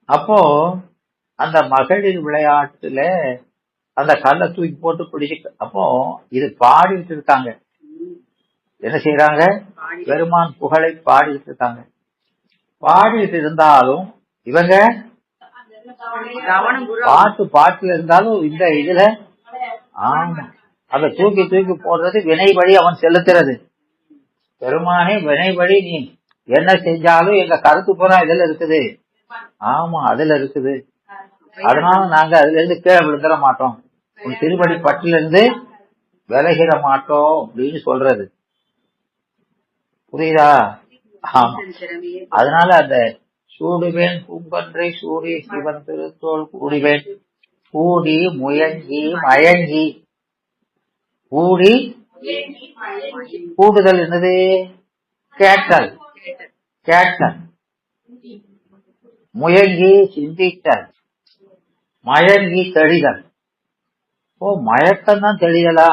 அப்போ அந்த மகளிர் விளையாட்டுல அந்த கல்லை தூக்கி போட்டு பிடிச்சு, அப்போ இது பாடிட்டு இருக்காங்க. என்ன செய்யறாங்க? பெருமான் புகழை பாடிட்டு இருக்காங்க. பாடிட்டு இருந்தாலும் இவங்க பாட்டுல இருந்தாலும் இந்த இதுல ஆமா அதை தூக்கி தூக்கி போடுறது வினை வழி அவன் செலுத்துறது. பெருமானே வினை வழி நீ என்ன செஞ்சாலும் எங்க கருத்து பூரா இதுல இருக்குது. ஆமா அதுல இருக்குது. அதனால நாங்க அதுல இருந்து கீழே விழுந்துட மாட்டோம், உன் திருவடி பட்டில இருந்து விலகிட மாட்டோம் அப்படின்னு சொல்றது. புரியுதா? ஆமா. அதனால அந்த சூடுவேன் பூங்கொன்றை சூடி சிவன் திருத்தோள் கூடுவேன் கூடி முயங்கி மயங்கி. கூடி கூடுதல் என்னது? கேட்டல். கேட்டல். முயங்கி சிந்தித்தல். மயங்கி தெளிதல். ஓ மயக்கம் தான் தெளிதலா?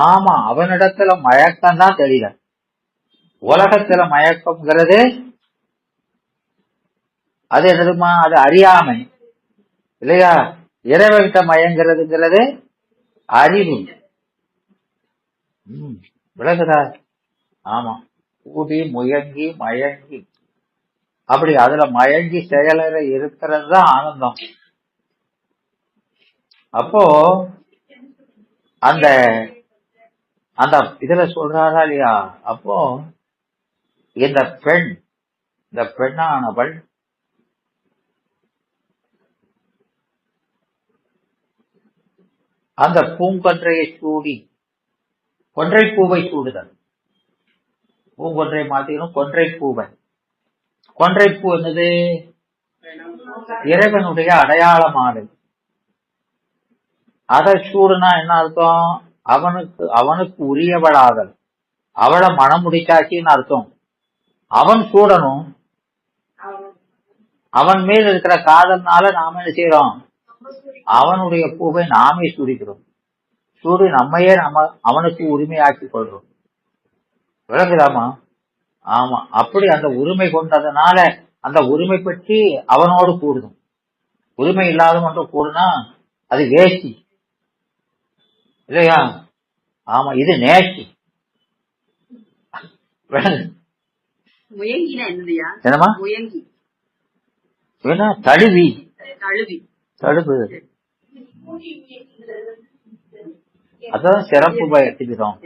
ஆமா அவனிடத்துல மயக்கம் தான் தெளிதல். உலகத்துல மயக்கம்ங்கிறது அது என்னதுமா? அது அறியாமை இல்லையா? இறைவன்கிட்ட மயங்கிறதுங்கிறது அறிவு. விளக்குதா? ஆமா. கூடி முயங்கி மயங்கி, அப்படி அதுல மயங்கி செயலற இருக்கிறது தான் ஆனந்தம். அப்போ அந்த அந்த இதுல சொல்றாரா இல்லையா? அப்போ இந்த பெண்ணானவள் அந்த பூங்கொன்றையை சூடி, கொன்றை பூவை சூடுதல். பூங்கொன்றை மாத்திக்கணும் கொன்றை பூவை. கொன்றை பூ என்னது? இறைவனுடைய அடையாளமானது. அதை சூடுனா என்ன அர்த்தம்? அவனுக்கு உரியவளாதல், அவளை மனம் முடிச்சாச்சின்னு அர்த்தம். அவன் சூடணும். அவன் மேல் இருக்கிற காதல்னால நாம என்ன செய்யறோம்? அவனுடைய பூவை நாமே சூடிக்கிறோம். சூடி நம்மையே அவனுக்கு உரிமையாக்கி கொள்றோம். விளக்குதாமா? ஆமா. அப்படி அந்த உரிமை கொண்டதுனால அந்த உரிமை பற்றி அவனோடு கூடுதும். உரிமை இல்லாதவன் கூடுனா அது வேசி இல்லையா? ஆமா இது நேசி. என்னமா? தழுவி தழுவு. அதான் சிறப்பு வகை அத்திபிதம்.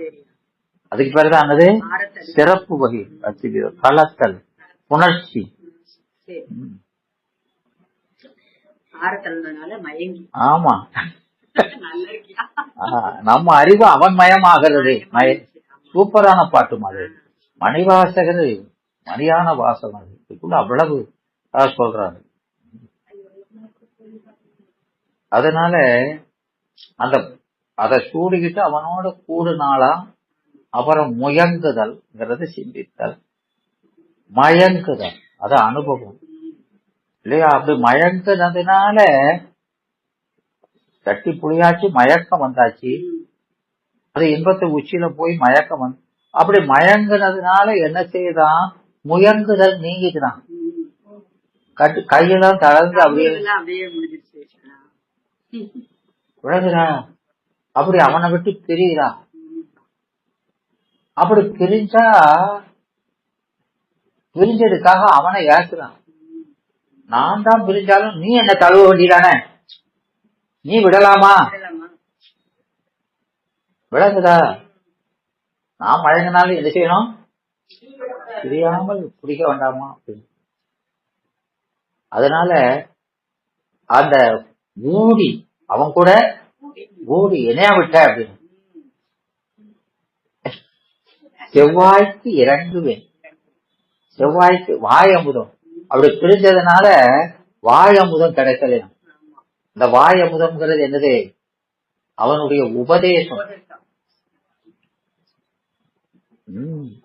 அதுக்கு பேருதான் என்னது? சிறப்பு வகை அத்திபிதம். கலத்தல், புணர்ச்சி. ஆமா நம்ம அறிவு அவன் மயமாகிறது. சூப்பரான பாட்டு மாதிரி. மணிவாசகர் மணியான வாசம். அதுக்குள்ள அவ்வளவு சொல்றாரு. அதனால அந்த அதை சூடிக்கிட்டு அவனோட கூடுனாலா. அப்புறம் முயங்குதல்ங்கிறது சிந்தித்தல். மயங்குதல் அது அனுபவம் இல்லையா? அப்படி மயங்குனதுனால தட்டி புளியாச்சு, மயக்கம் வந்தாச்சு. அது இன்பத்தை உச்சியில போய் மயக்கம் வந்து அப்படி மயங்குனதுனால என்ன செய்யுதான்? முயங்குதல் நீங்கிக்குதான். கையெல்லாம் தளர்ந்து அப்படியே விளங்குறா. அப்படி அவனை விட்டு பிரிகிறா. அப்படி பிரிஞ்சா பிரிஞ்சதுக்காக அவனை ஏற்கிறான். நான் தான் பிரிஞ்சாலும் நீ என்ன தழுவ வேண்டியதானே, நீ விடலாமா? விளங்குதா? நான் மழங்கினாலும் என்ன செய்யணும்? பிரியாமல் பிடிக்க வேண்டாமா அப்படின்னு. அதனால அந்த ஊடி அவன் கூட ஊடி என்னையா விட்ட அப்படின்னு. செவ்வாய்க்கு இறங்குவேன். செவ்வாய்க்கு வாய் அமுதம் அப்படி பிரிஞ்சதுனால வாய் அமுதம் கிடைக்கல. இந்த வாய் அமுதம்ங்கிறது என்னது? அவனுடைய உபதேசம்.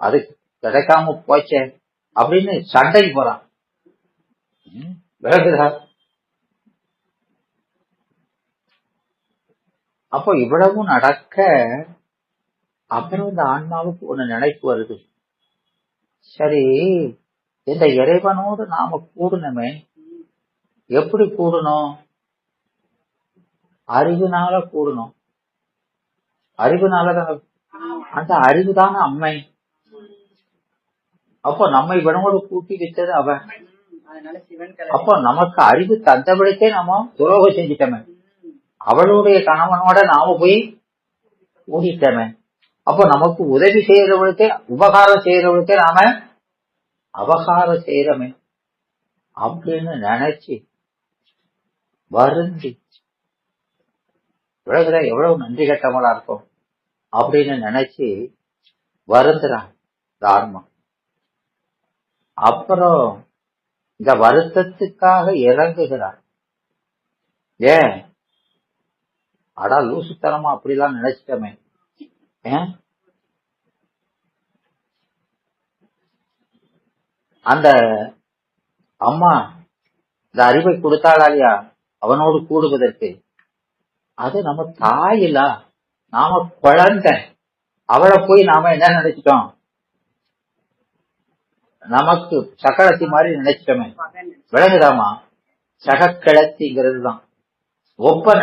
அது கிடைக்காம போச்சே அப்படின்னு சண்டைக்கு போறான். விளக்குதா? அப்போ இவ்வளவு நடக்க அப்புறம் இந்த ஆன்மாவுக்கு ஒண்ணு நினைப்பு வருது. சரி, இந்த இறைவனோடு நாம கூடணுமே, எப்படி கூடணும்? அறிவுனால கூடணும். அறிவுனாலதான். அந்த அறிவுதான அம்மை. அப்போ நம்மை இவனோடு கூட்டி வச்சது அவன். அப்போ நமக்கு அறிவு தந்தபடிக்கே நாம துரோகம் செஞ்சிட்டோமே. அவளுடைய கணவனோட நாம போய் கூடிட்டோமே. அப்போ நமக்கு உதவி செய்யறவளுக்கே, உபகாரம் செய்யறவளுக்கே நாம அபகாரம் செய்யறமே அப்படின்னு நினைச்சு வருந்தி, உலகத்துல எவ்வளவு நன்றி கட்டவளா இருக்கும் அப்படின்னு நினைச்சு வருந்துறான் தார்மம். அப்புறம் இந்த வருத்தத்துக்காக இறங்குகிறார். ஏன் அடா லூசுத்தனமா அப்படிலாம் நினைச்சிட்டமே. அந்த அம்மா இந்த அறிவை கொடுத்தாளா இல்லையா அவனோடு கூடுவதற்கு? அது நம்ம தாயில, நாம குழந்தை. அவளை போய் நாம என்ன நினைச்சிட்டோம்? நமக்கு சக்கரத்தி மாதிரி நினைச்சிட்டோமே. விளங்குதாமா? சகக்கிழத்திங்கிறது தான் ஒப்ப.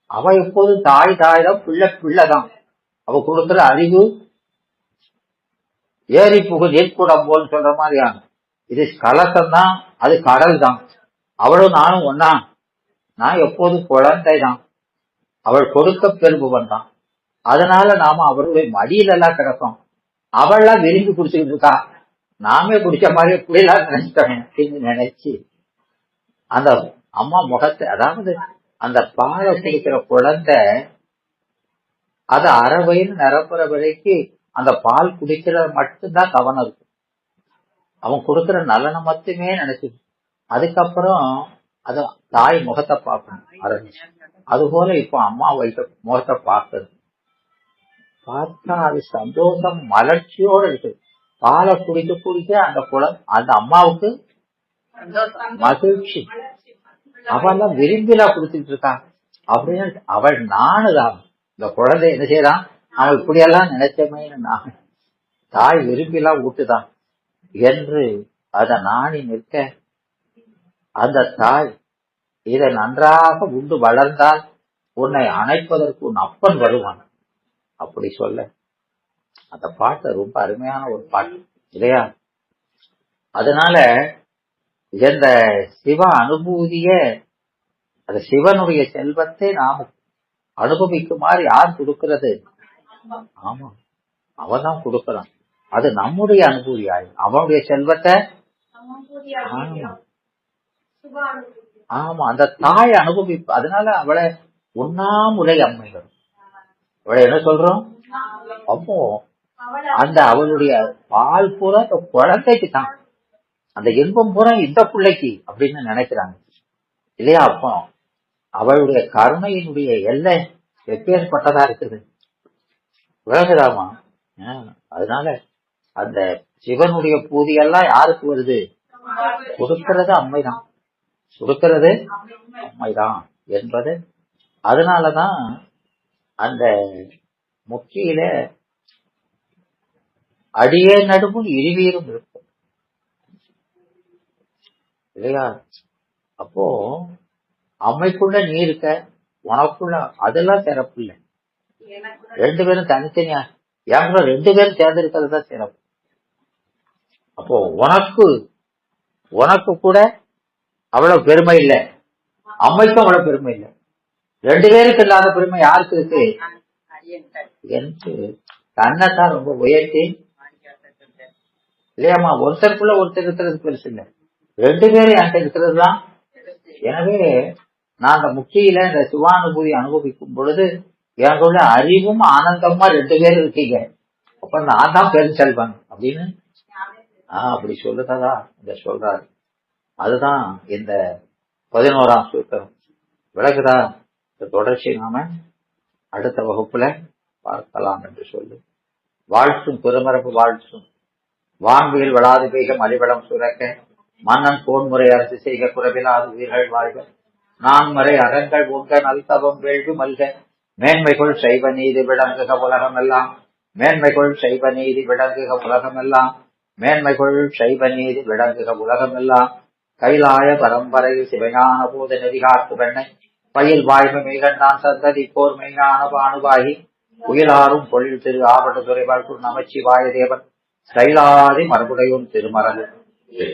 அவ எப்போது தாய் தான், பிள்ளை பிள்ளைதான். அவ கொடுக்கிற அறிவு ஏரி புகு நீர்க்கூடம் போல் சொல்ற மாதிரியா. இது கலசம் தான், அது கடல் தான். அவளும் நானும் ஒன்னா. நான் எப்போதும் குழந்தை தான், அவள் கொடுக்க பெருபவன் தான். அதனால நாம அவருடைய மடியில எல்லாம் கிடக்கும். அவள்லாம் விரும்பி குடிச்சுக்கிட்டு இருக்கா, நாமே குடிச்ச மாதிரி எப்படிலாம் நினைச்சிட்டோம் அப்படின்னு நினைச்சு அந்த அம்மா முகத்தை, அதாவது அந்த பாலை குடிக்கிற குழந்தை அது அரை வயது நிரப்புற வரைக்கும் அந்த பால் குடிக்கிறது மட்டும்தான் கவனம் இருக்கு. அவன் கொடுக்கிற நலனை மட்டுமே நினைச்சு, அதுக்கப்புறம் அது தாய் முகத்தை பார்க்கணும் ஆரம்பிச்சு. அதுபோல இப்ப அம்மா வயிற்று முகத்தை பார்க்கறது பார்த்தா அது சந்தோஷம் மலர்ச்சியோட இருக்கு. பாலை குடிக்க குடிக்க அந்த அம்மாவுக்கு மகிழ்ச்சி. அவெல்லாம் விரும்பிலாம் குடிச்சுட்டு இருக்கான் அப்படின்னு அவள் நானுதான். இந்த குழந்தை என்ன செய்யறான்? அவள் இப்படியெல்லாம் நினைச்சமே, நான் தாய் விரும்பிலாம் ஊட்டுதான் என்று அதை நாணி நிற்க, அந்த தாய் இதை நன்றாக உண்டு வளர்ந்தால் உன்னை அணைப்பதற்கு உன் அப்பன் வருவான் அப்படி சொல்ல. அந்த பாட்டு ரொம்ப அருமையான ஒரு பாட்டு இல்லையா? அதனால இந்த சிவ அனுபூதிய, அந்த சிவனுடைய செல்வத்தை நாம் அனுபவிக்குமாறு யார் கொடுக்கிறது? ஆமா, அவன்தான் கொடுக்கறான். அது நம்முடைய அனுபூதி ஆகும். அவனுடைய செல்வத்தை ஆமா அந்த தாய் அனுபவிப்பு. அதனால அவளை உண்ணாமுலை அம்மைகள், அவளை என்ன சொல்றோம்? அப்போ அந்த அவளுடைய பால் பூரா இந்த குழந்தைக்கு தான், அந்த இன்பம் பூரா இந்த பிள்ளைக்கு அப்படின்னு நினைக்கிறாங்க இல்லையா? அப்போ அவளுடைய கருணையினுடைய எல்லை எப்பேற்பட்டதா இருக்குது, விலகுதாமா? அதனால அந்த சிவனுடைய பூதியெல்லாம் யாருக்கு வருது? கொடுக்கிறது அம்மைதான், கொடுக்கிறது அம்மைதான் என்பது. அதனாலதான் அந்த முக்கியில அடியே நடுவும் இருவீரும் இருக்கும் இல்லையா? அப்போ அம்மைக்குள்ள நீ இருக்க, உனக்குள்ள அதெல்லாம் சிறப்பு இல்லை. ரெண்டு பேரும் தனித்தனியா, என் கூட ரெண்டு பேரும் சேர்ந்து இருக்கிறது தான் சிறப்பு. அப்போ உனக்கு கூட அவ்வளவு பெருமை இல்லை, அம்மைக்கும் அவ்வளவு பெருமை இல்லை. ரெண்டு பேருக்கு இல்லாத பெருமை யாருக்கு இருக்கு என்று தன்னைத்தான் ரொம்ப உயர்த்தி இல்லையாமா? ஒருத்தருக்குள்ள ஒருத்தர் இருக்கிறது பெருசு இல்லை, ரெண்டு பேரும் என்கிட்ட இருக்கிறது தான். எனவே நான் அந்த முக்கியில இந்த சிவானுபூதி அனுபவிக்கும் பொழுது எனக்குள்ள அறிவும் ஆனந்தமா ரெண்டு பேரும் இருக்கீங்க, அப்ப நான் தான் பெருஞ்செல்வன் அப்படின்னு அப்படி சொல்லுறதா இந்த சொல்றாரு. அதுதான் இந்த 11ஆம் சூத்திரம். விளக்குதா? இந்த தொடர்ச்சி நாம அடுத்த வகுப்புல பார்க்கலாம் என்று சொல்லி வாழ்த்தும் பெருமரபு வாழ்த்தும் வான்வியல் வளாது வேகம் அடிவளம் சுரக்க மன்னன் போன்முறை அரசு செய்க குறைவிலாது உயிர்கள் வாழ்க நான்மறை அறங்கள் உங்க நல்தவம் வேள்வி மல்க மேன்மைக்குள் சைவ நீதி விளங்குக உலகம் எல்லாம் மேன்மைக்குள் சைவ நீதி விளங்குக உலகம் எல்லாம் மேன்மைக்குள் சைவ நீதி விளங்குக உலகம் எல்லாம் கைலாய பரம்பரையில் சிவஞான பூத நெறிகாட்டு வெண்ணை பயில் வாய்மை மெய்கண்டான் சந்ததி போர் மெய்ஞான பானுபாகி உயிலாரும் பொழில் திரு ஆவணத்துறை வளர்ப்பு நமச்சிவாய தேவன் கைலாதி மரபுடையும் திருமரபு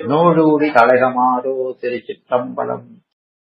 நூலூடி தலைகமாதோ திருச்சிற்றம்பலம்.